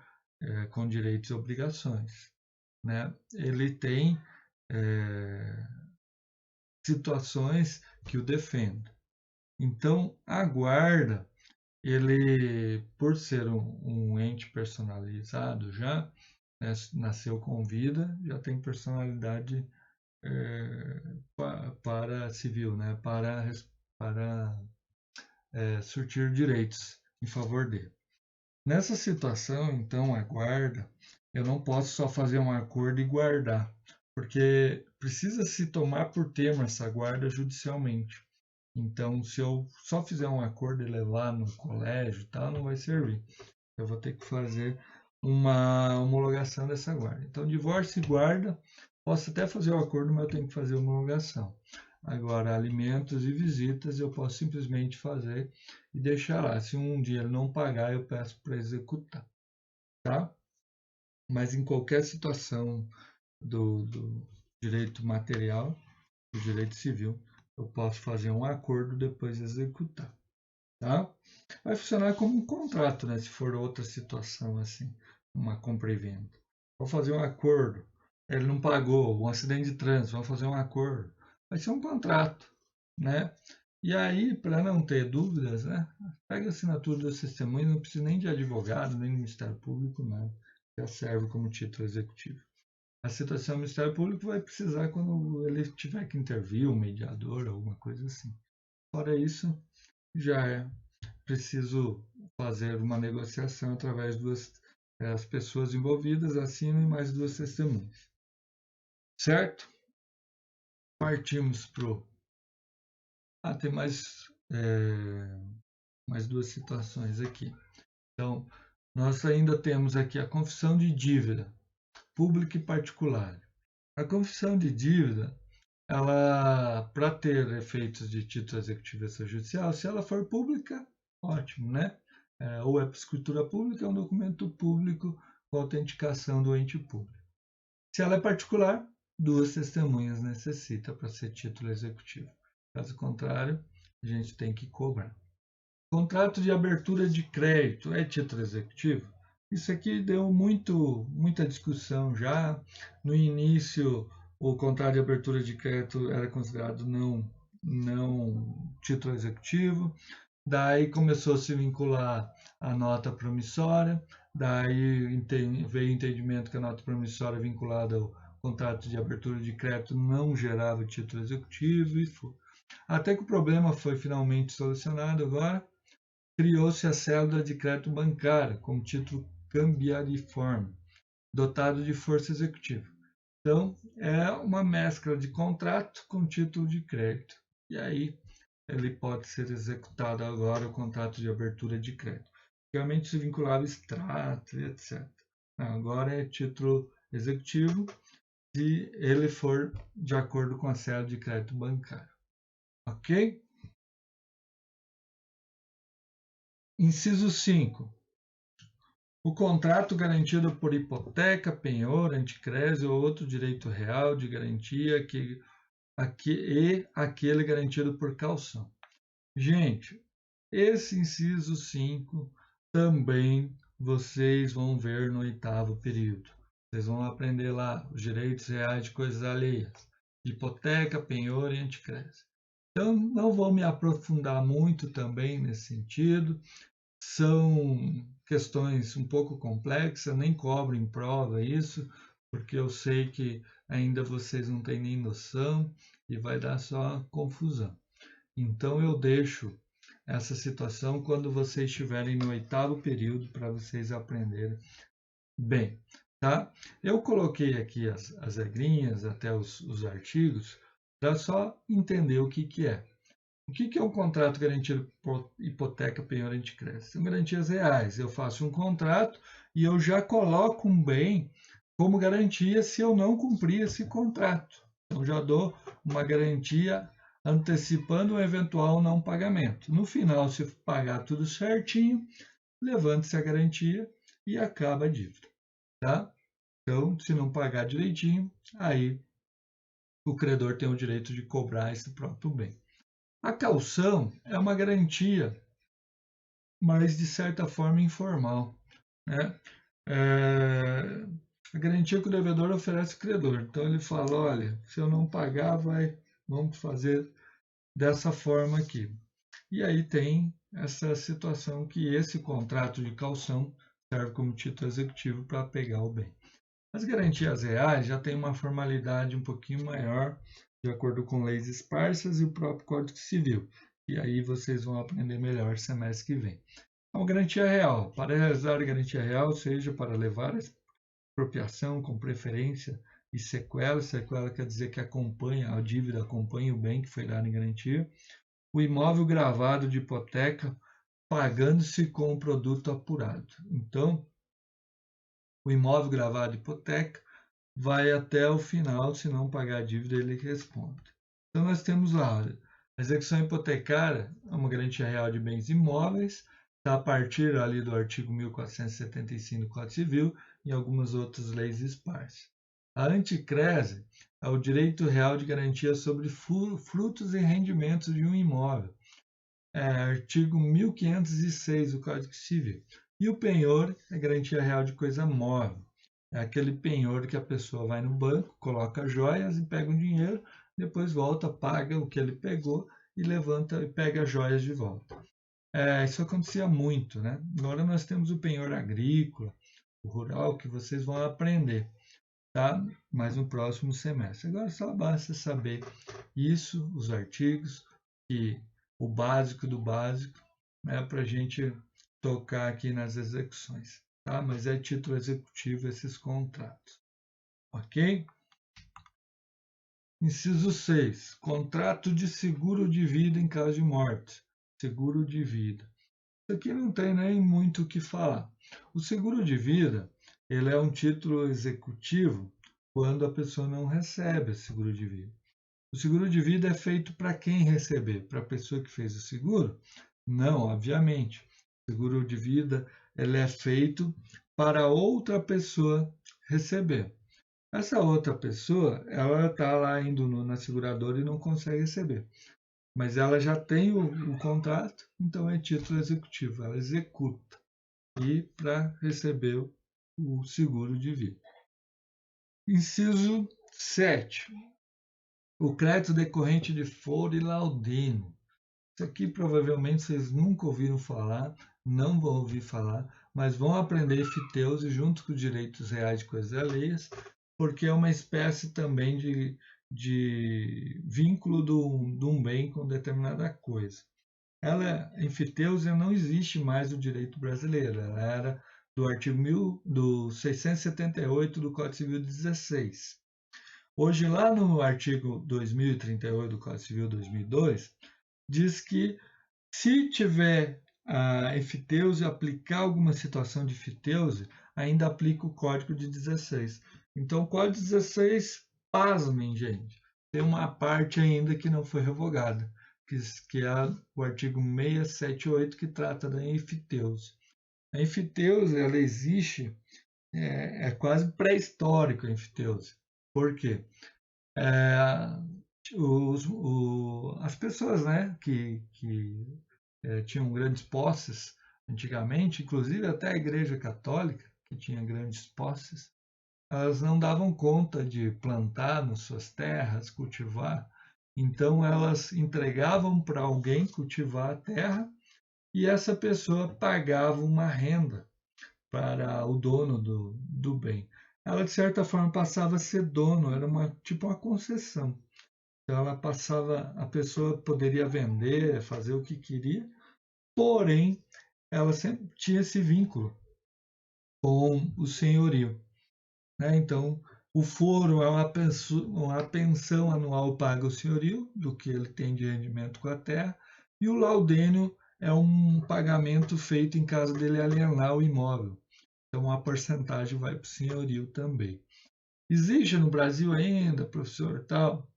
com direitos e obrigações, né? Ele tem situações que o defendem. Então, a guarda, ele, por ser um ente personalizado já, né, nasceu com vida, já tem personalidade para civil, né, para surtir direitos em favor dele. Nessa situação, então, a guarda, eu não posso só fazer um acordo e guardar, porque precisa se tomar por termo essa guarda judicialmente. Então, se eu só fizer um acordo e levar no colégio e tal, não vai servir. Eu vou ter que fazer uma homologação dessa guarda. Então, divórcio e guarda, posso até fazer o acordo, mas eu tenho que fazer a homologação. Agora, alimentos e visitas, eu posso simplesmente fazer e deixar lá. Se um dia ele não pagar, eu peço para executar, tá? Mas em qualquer situação do direito material, do direito civil, eu posso fazer um acordo e depois executar, tá? Vai funcionar como um contrato, né? Se for outra situação assim, uma compra e venda. Vou fazer um acordo, ele não pagou, um acidente de trânsito, vamos fazer um acordo. Vai ser um contrato, né? E aí, para não ter dúvidas, né? Pega a assinatura das testemunhas, não precisa nem de advogado, nem do Ministério Público, nada. Já serve como título executivo. A citação do Ministério Público vai precisar quando ele tiver que intervir, um mediador, alguma coisa assim. Fora isso, já é preciso fazer uma negociação através das pessoas envolvidas, assinam e mais duas testemunhas. Certo? Partimos para o. Tem mais duas situações aqui. Então, nós ainda temos aqui a confissão de dívida, pública e particular. A confissão de dívida, ela, para ter efeitos de título executivo extrajudicial, se ela for pública, ótimo, né? Ou é escritura pública, é um documento público com autenticação do ente público. Se ela é particular, duas testemunhas necessita para ser título executivo. Caso contrário, a gente tem que cobrar. Contrato de abertura de crédito é título executivo? Isso aqui deu muita discussão já. No início, o contrato de abertura de crédito era considerado não título executivo. Daí começou a se vincular a nota promissória. Daí veio o entendimento que a nota promissória vinculada ao contrato de abertura de crédito não gerava título executivo. Até que o problema foi finalmente solucionado agora. Criou-se a cédula de crédito bancário como título cambiariforme, dotado de força executiva. Então, é uma mescla de contrato com título de crédito. E aí, ele pode ser executado agora o contrato de abertura de crédito. Realmente se vinculava extrato, etc. Agora é título executivo se ele for de acordo com a cédula de crédito bancário. Ok? Inciso 5. O contrato garantido por hipoteca, penhor, anticrese ou outro direito real de garantia e aquele garantido por calção. Gente, esse inciso 5 também vocês vão ver no 8º período. Vocês vão aprender lá os direitos reais de coisas alheias, de hipoteca, penhor e anticrese. Então, não vou me aprofundar muito também nesse sentido. São questões um pouco complexas, nem cobro em prova isso, porque eu sei que ainda vocês não têm nem noção e vai dar só confusão. Então eu deixo essa situação quando vocês estiverem no 8º período para vocês aprenderem bem, tá? Eu coloquei aqui as regrinhas, até os artigos, para só entender o que é. O que é um contrato garantido por hipoteca, penhor e crédito? São garantias reais. Eu faço um contrato e eu já coloco um bem como garantia se eu não cumprir esse contrato. Então, já dou uma garantia antecipando um eventual não pagamento. No final, se pagar tudo certinho, levanta-se a garantia e acaba a dívida. Tá? Então, se não pagar direitinho, aí o credor tem o direito de cobrar esse próprio bem. A caução é uma garantia, mas de certa forma informal, né? A garantia que o devedor oferece ao credor. Então ele fala, olha, se eu não pagar, vamos fazer dessa forma aqui. E aí tem essa situação que esse contrato de caução serve como título executivo para pegar o bem. As garantias reais já têm uma formalidade um pouquinho maior, de acordo com leis esparsas e o próprio Código Civil. E aí vocês vão aprender melhor semestre que vem. Então, garantia real. Para realizar a garantia real, seja para levar a expropriação com preferência e sequela. Sequela quer dizer que acompanha, a dívida acompanha o bem que foi dado em garantia. O imóvel gravado de hipoteca, pagando-se com o produto apurado. Então, o imóvel gravado de hipoteca vai até o final, se não pagar a dívida, ele responde. Então, nós temos lá, a execução hipotecária é uma garantia real de bens imóveis, está a partir ali do artigo 1475 do Código Civil e algumas outras leis esparsas. A anticrese é o direito real de garantia sobre frutos e rendimentos de um imóvel. Artigo 1506 do Código Civil. E o penhor é garantia real de coisa móvel. É aquele penhor que a pessoa vai no banco, coloca joias e pega um dinheiro, depois volta, paga o que ele pegou e levanta e pega as joias de volta. Isso acontecia muito, né? Agora nós temos o penhor agrícola, o rural, que vocês vão aprender, tá? Mas no próximo semestre. Agora só basta saber isso, os artigos, e o básico do básico, né, para a gente tocar aqui nas execuções. Tá? Mas é título executivo esses contratos. Ok? Inciso 6. Contrato de seguro de vida em caso de morte. Seguro de vida. Isso aqui não tem nem muito o que falar. O seguro de vida, ele é um título executivo quando a pessoa não recebe esse seguro de vida. O seguro de vida é feito para quem receber? Para a pessoa que fez o seguro? Não, obviamente. O seguro de vida ele é feito para outra pessoa receber. Essa outra pessoa, ela está lá indo na seguradora e não consegue receber. Mas ela já tem o contrato, então é título executivo. Ela executa e para receber o seguro de vida. Inciso 7. O crédito decorrente de foro e laudino. Isso aqui provavelmente vocês nunca ouviram falar, não vão ouvir falar, mas vão aprender efiteuse junto com os direitos reais de coisas alheias, porque é uma espécie também de vínculo de um bem com determinada coisa. Enfiteuse não existe mais no direito brasileiro, ela era do artigo 678 do Código Civil 16. Hoje, lá no artigo 2038 do Código Civil 2002, diz que se tiver a enfiteuse, aplicar alguma situação de enfiteuse, ainda aplica o Código de 16. Então, o Código 16, pasmem, gente, tem uma parte ainda que não foi revogada, que é o artigo 678, que trata da enfiteuse. A enfiteuse, ela existe, é quase pré-histórico a enfiteuse. Por quê? As pessoas, né, que tinham grandes posses antigamente, inclusive até a Igreja Católica, que tinha grandes posses, elas não davam conta de plantar nas suas terras, cultivar, então elas entregavam para alguém cultivar a terra e essa pessoa pagava uma renda para o dono do bem. Ela, de certa forma, passava a ser dono, era tipo uma concessão. Então, ela passava, a pessoa poderia vender, fazer o que queria, porém, ela sempre tinha esse vínculo com o senhorio. Né? Então, o foro é uma pensão anual paga ao senhorio, do que ele tem de rendimento com a terra, e o laudênio é um pagamento feito em caso dele alienar o imóvel. Então, uma porcentagem vai para o senhorio também. Existe no Brasil ainda, professor, tal,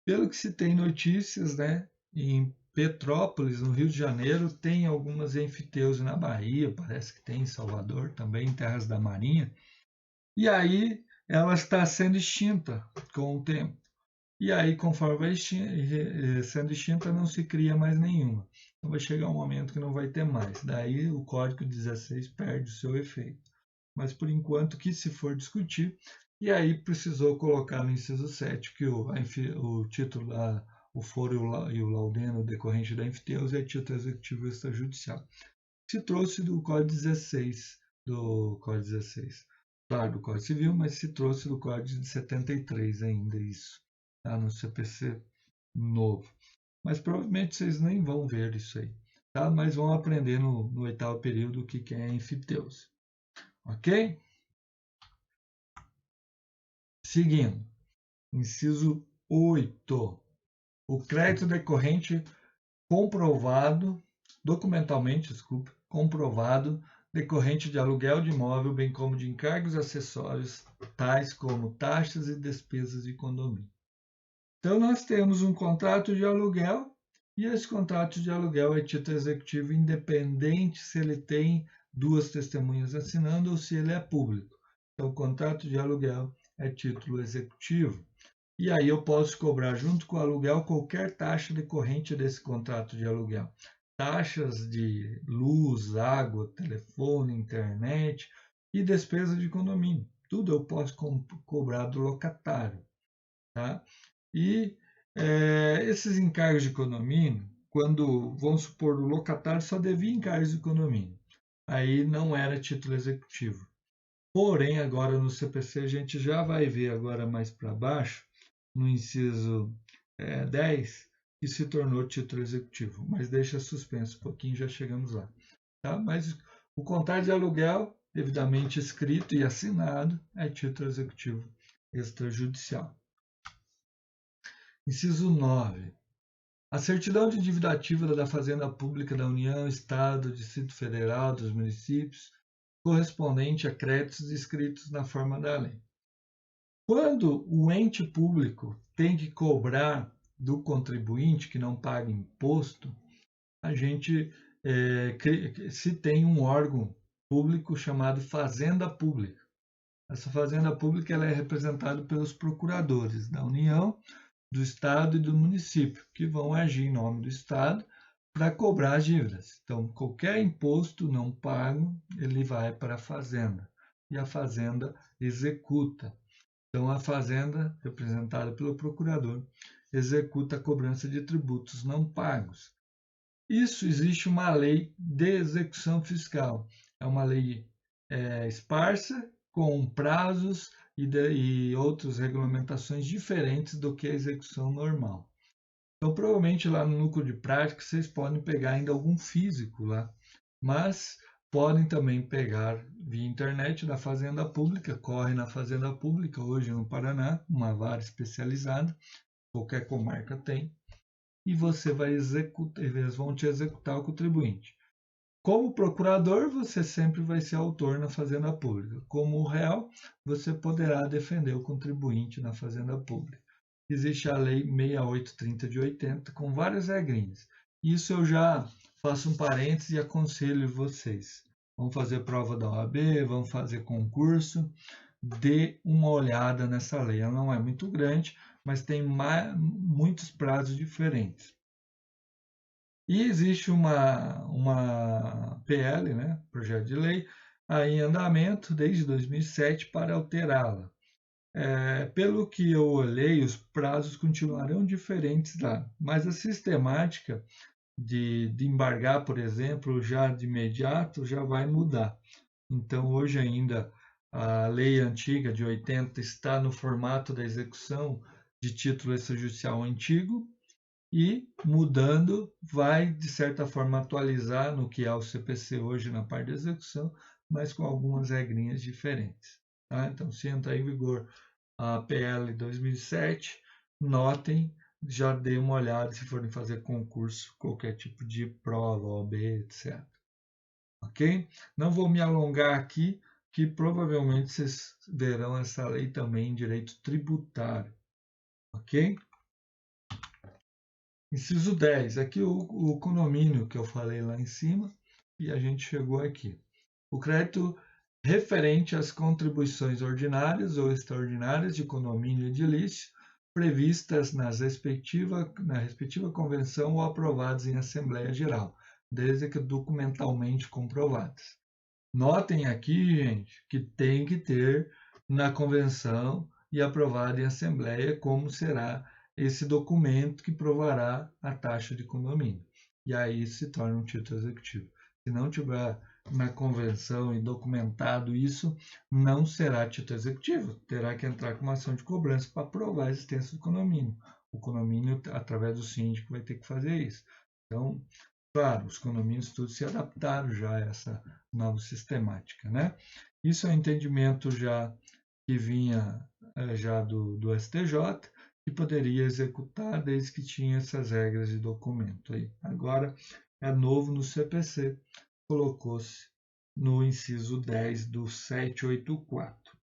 pelo que se tem notícias, né, em Petrópolis, no Rio de Janeiro, tem algumas enfiteuses na Bahia, parece que tem em Salvador também, em Terras da Marinha, e aí ela está sendo extinta com o tempo. E aí, conforme vai sendo extinta, não se cria mais nenhuma. Então vai chegar um momento que não vai ter mais. Daí o Código 16 perde o seu efeito. Mas por enquanto que se for discutir, e aí precisou colocar no inciso 7 que o título o foro e o laudeno decorrente da enfiteuse é título executivo extrajudicial. Se trouxe do Código 16, claro, do Código Civil, mas se trouxe do Código de 73 ainda isso, tá? No CPC novo. Mas provavelmente vocês nem vão ver isso aí, tá? Mas vão aprender no 8º período o que é enfiteuse. Ok? Seguindo. Inciso 8. O crédito decorrente comprovado, documentalmente, desculpe, comprovado, decorrente de aluguel de imóvel, bem como de encargos acessórios, tais como taxas e despesas de condomínio. Então, nós temos um contrato de aluguel, e esse contrato de aluguel é título executivo independente se ele tem duas testemunhas assinando ou se ele é público. Então, o contrato de aluguel é título executivo. E aí eu posso cobrar junto com o aluguel qualquer taxa decorrente desse contrato de aluguel. Taxas de luz, água, telefone, internet e despesa de condomínio. Tudo eu posso cobrar do locatário. Tá? E esses encargos de condomínio, quando, vamos supor, o locatário só devia encargos de condomínio, aí não era título executivo. Porém, agora no CPC a gente já vai ver agora mais para baixo, no inciso 10, que se tornou título executivo. Mas deixa suspenso um pouquinho, já chegamos lá. Tá? Mas o contrato de aluguel, devidamente escrito e assinado, é título executivo extrajudicial. Inciso 9. A certidão de dívida ativa da Fazenda Pública da União, Estado, Distrito Federal, dos municípios, correspondente a créditos inscritos na forma da lei. Quando o ente público tem que cobrar do contribuinte que não paga imposto, a gente se tem um órgão público chamado Fazenda Pública. Essa Fazenda Pública ela é representada pelos procuradores da União, do Estado e do município, que vão agir em nome do Estado para cobrar as dívidas. Então, qualquer imposto não pago, ele vai para a Fazenda, e a Fazenda executa. Então, a Fazenda, representada pelo procurador, executa a cobrança de tributos não pagos. Isso existe uma lei de execução fiscal. É uma lei esparsa, com prazos e outras regulamentações diferentes do que a execução normal. Então, provavelmente lá no núcleo de prática vocês podem pegar ainda algum físico lá, mas podem também pegar via internet da Fazenda Pública, corre na Fazenda Pública hoje no Paraná, uma vara especializada, qualquer comarca tem, e você vai executar, eles vão te executar o contribuinte. Como procurador, você sempre vai ser autor na Fazenda Pública. Como réu, você poderá defender o contribuinte na Fazenda Pública. Existe a Lei 6830 de 80, com várias regrinhas. Isso eu já faço um parênteses e aconselho vocês. Vamos fazer prova da OAB, vamos fazer concurso, dê uma olhada nessa lei. Ela não é muito grande, mas tem muitos prazos diferentes. E existe uma PL, né, projeto de lei, aí em andamento desde 2007 para alterá-la. Pelo que eu olhei, os prazos continuarão diferentes lá, mas a sistemática de embargar, por exemplo, já de imediato, já vai mudar. Então, hoje ainda, a lei antiga de 80 está no formato da execução de título extrajudicial antigo e, mudando, vai, de certa forma, atualizar no que é o CPC hoje na parte de execução, mas com algumas regrinhas diferentes. Tá? Então, se entrar em vigor a PL 2007, notem, já dê uma olhada se forem fazer concurso, qualquer tipo de prova, OAB, etc. Ok? Não vou me alongar aqui, que provavelmente vocês verão essa lei também em direito tributário. Ok? Inciso 10, aqui o condomínio que eu falei lá em cima, e a gente chegou aqui. O crédito referente às contribuições ordinárias ou extraordinárias de condomínio edilício previstas na respectiva convenção ou aprovadas em Assembleia Geral, desde que documentalmente comprovadas. Notem aqui, gente, que tem que ter na convenção e aprovado em Assembleia como será esse documento que provará a taxa de condomínio. E aí se torna um título executivo. Se não tiver na convenção e documentado isso, não será título executivo. Terá que entrar com uma ação de cobrança para provar a existência do condomínio. O condomínio, através do síndico, vai ter que fazer isso. Então, claro, os condomínios todos se adaptaram já a essa nova sistemática, né? Isso é um entendimento já que vinha já do STJ, que poderia executar desde que tinha essas regras de documento aí. Agora é novo no CPC, colocou-se no inciso 10 do 784.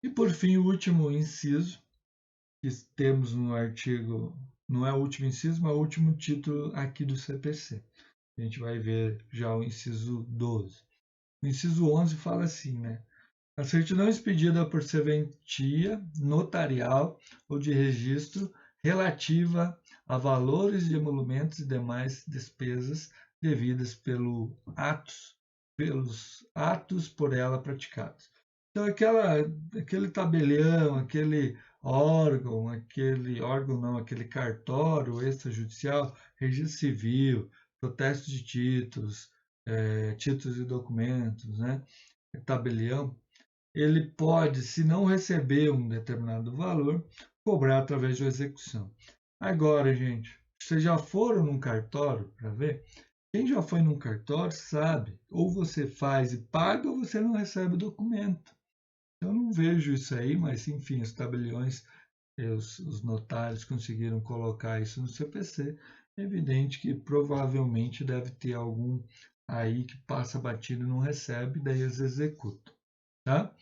E por fim, o último inciso que temos no artigo, não é o último inciso, mas o último título aqui do CPC. A gente vai ver já o inciso 12. O inciso 11 fala assim, né? A certidão expedida por serventia notarial ou de registro relativa a valores de emolumentos e demais despesas devidas pelos atos por ela praticados. Então, aquele tabelião, aquele cartório extrajudicial, registro civil, protesto de títulos, títulos e documentos, né? Tabelião, ele pode, se não receber um determinado valor, cobrar através de uma execução. Agora, gente, vocês já foram num cartório para ver? Quem já foi num cartório sabe, ou você faz e paga, ou você não recebe o documento. Eu não vejo isso aí, mas enfim, os tabeliões, os notários conseguiram colocar isso no CPC. É evidente que provavelmente deve ter algum aí que passa batido e não recebe, daí eles executam. Tá?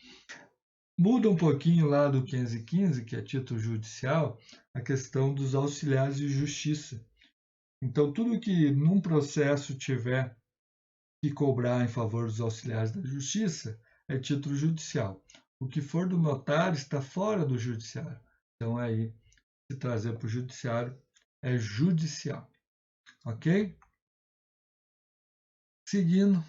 Muda um pouquinho lá do 515, que é título judicial, a questão dos auxiliares de justiça. Então, tudo que num processo tiver que cobrar em favor dos auxiliares da justiça é título judicial. O que for do notário está fora do judiciário. Então, aí, se trazer para o judiciário, é judicial. Ok? Seguindo.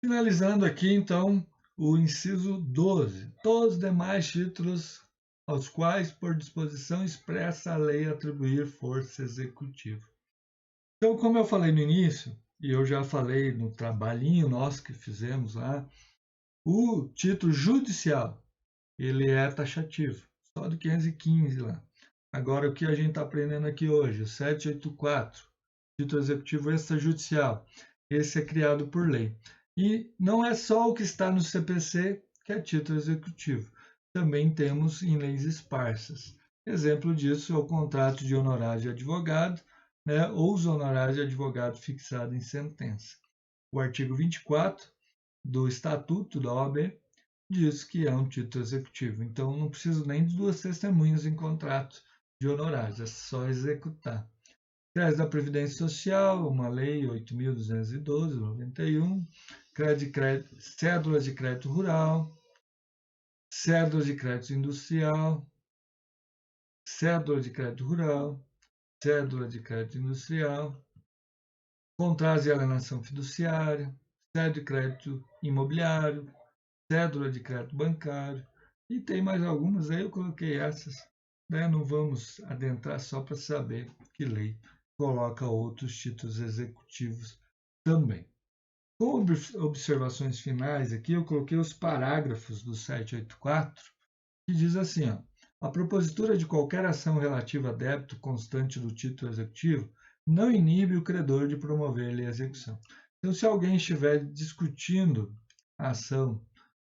Finalizando aqui, então, o inciso 12. Todos os demais títulos aos quais, por disposição expressa, a lei atribuir força executiva. Então, como eu falei no início, e eu já falei no trabalhinho nosso que fizemos lá, o título judicial, ele é taxativo, só do 515 lá. Agora, o que a gente está aprendendo aqui hoje, o 784, título executivo extrajudicial, esse é criado por lei. E não é só o que está no CPC que é título executivo. Também temos em leis esparsas. Exemplo disso é o contrato de honorário de advogado, né, ou os honorários de advogado fixado em sentença. O artigo 24 do Estatuto da OAB diz que é um título executivo. Então, não preciso nem de duas testemunhas em contrato de honorários, é só executar. Crédito da Previdência Social, uma lei 8.212, 91. Cédulas de crédito rural, cédulas de crédito industrial, cédula de crédito rural, cédula de crédito industrial, contratos de alienação fiduciária, cédula de crédito imobiliário, cédula de crédito bancário, e tem mais algumas aí, eu coloquei essas, né? Não vamos adentrar só para saber que lei coloca outros títulos executivos também. Com observações finais aqui, eu coloquei os parágrafos do 784, que diz assim, ó, a propositura de qualquer ação relativa a débito constante do título executivo não inibe o credor de promover-lhe a execução. Então, se alguém estiver discutindo a ação,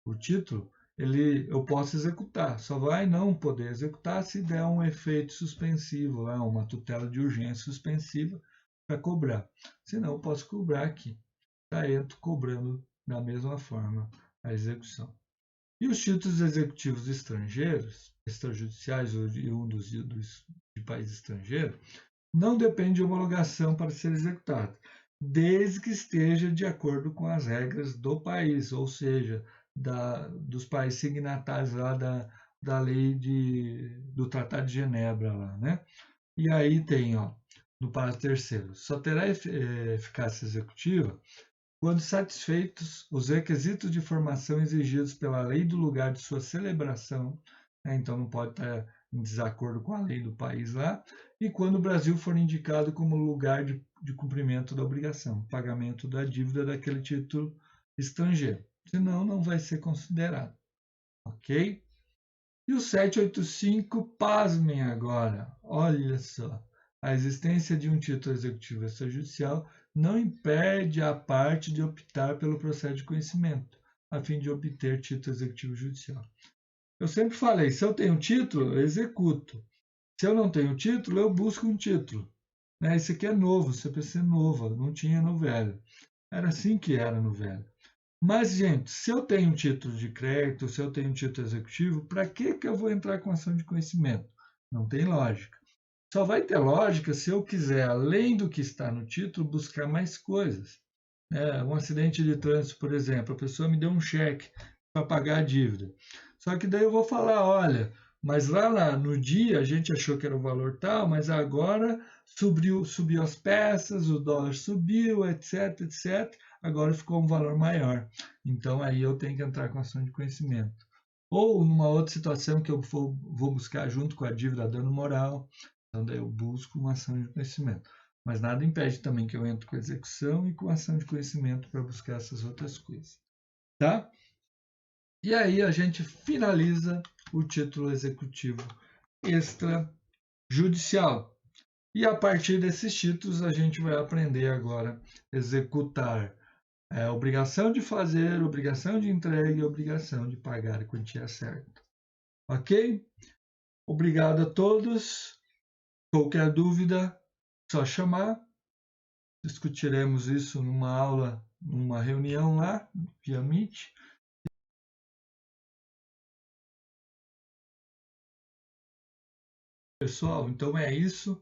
o título, eu posso executar, só vai não poder executar se der um efeito suspensivo, uma tutela de urgência suspensiva para cobrar. Senão, eu posso cobrar aqui. Entro cobrando da mesma forma a execução. E os títulos executivos estrangeiros, extrajudiciais ou oriundos de país estrangeiro, não dependem de homologação para ser executado, desde que esteja de acordo com as regras do país, ou seja, dos países signatários lá da lei do Tratado de Genebra lá, né? E aí tem, ó, no parágrafo 3º, só terá eficácia executiva quando satisfeitos os requisitos de formação exigidos pela lei do lugar de sua celebração, né? Então não pode estar em desacordo com a lei do país lá, e quando o Brasil for indicado como lugar de cumprimento da obrigação, pagamento da dívida daquele título estrangeiro. Senão, não vai ser considerado. Ok? E o 785, pasmem agora, olha só, a existência de um título executivo extrajudicial não impede a parte de optar pelo processo de conhecimento, a fim de obter título executivo judicial. Eu sempre falei, se eu tenho título, eu executo. Se eu não tenho título, eu busco um título. Esse aqui é novo, CPC novo, não tinha no velho. Era assim que era no velho. Mas, gente, se eu tenho um título de crédito, se eu tenho um título executivo, para que eu vou entrar com ação de conhecimento? Não tem lógica. Só vai ter lógica se eu quiser, além do que está no título, buscar mais coisas. Um acidente de trânsito, por exemplo, a pessoa me deu um cheque para pagar a dívida. Só que daí eu vou falar, olha, mas lá no dia a gente achou que era o valor tal, mas agora subiu as peças, o dólar subiu, etc, etc. Agora ficou um valor maior. Então aí eu tenho que entrar com ação de conhecimento. Ou numa outra situação que eu vou buscar junto com a dívida dano moral, então daí eu busco uma ação de conhecimento. Mas nada impede também que eu entre com execução e com ação de conhecimento para buscar essas outras coisas. Tá? E aí a gente finaliza o título executivo extrajudicial. E a partir desses títulos a gente vai aprender agora a executar obrigação de fazer, obrigação de entrega e obrigação de pagar a quantia certa. Ok? Obrigado a todos. Qualquer dúvida, só chamar. Discutiremos isso numa aula, numa reunião lá, via Meet. Pessoal, então é isso.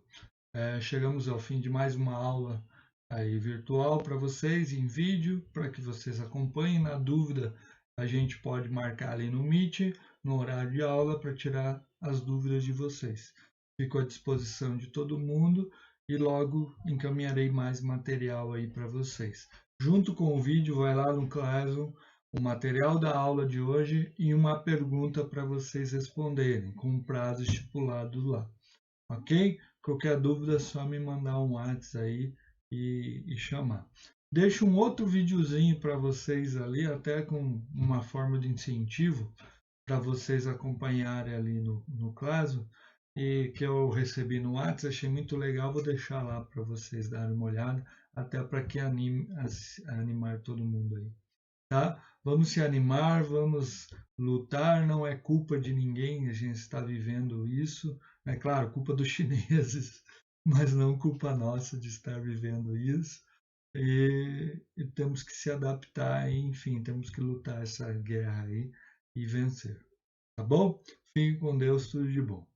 Chegamos ao fim de mais uma aula aí virtual para vocês, em vídeo, para que vocês acompanhem. Na dúvida, a gente pode marcar ali no Meet, no horário de aula, para tirar as dúvidas de vocês. Fico à disposição de todo mundo e logo encaminharei mais material aí para vocês. Junto com o vídeo, vai lá no Classroom o material da aula de hoje e uma pergunta para vocês responderem, com um prazo estipulado lá. Ok? Qualquer dúvida é só me mandar um WhatsApp aí e chamar. Deixo um outro videozinho para vocês ali, até com uma forma de incentivo para vocês acompanharem ali no Classroom, e que eu recebi no WhatsApp, achei muito legal, vou deixar lá para vocês darem uma olhada, até para que anime animar todo mundo aí. Tá? Vamos se animar, vamos lutar, não é culpa de ninguém, a gente está vivendo isso, é claro, culpa dos chineses, mas não culpa nossa de estar vivendo isso, e temos que se adaptar, e, enfim, temos que lutar essa guerra aí e vencer, tá bom? Fique com Deus, tudo de bom.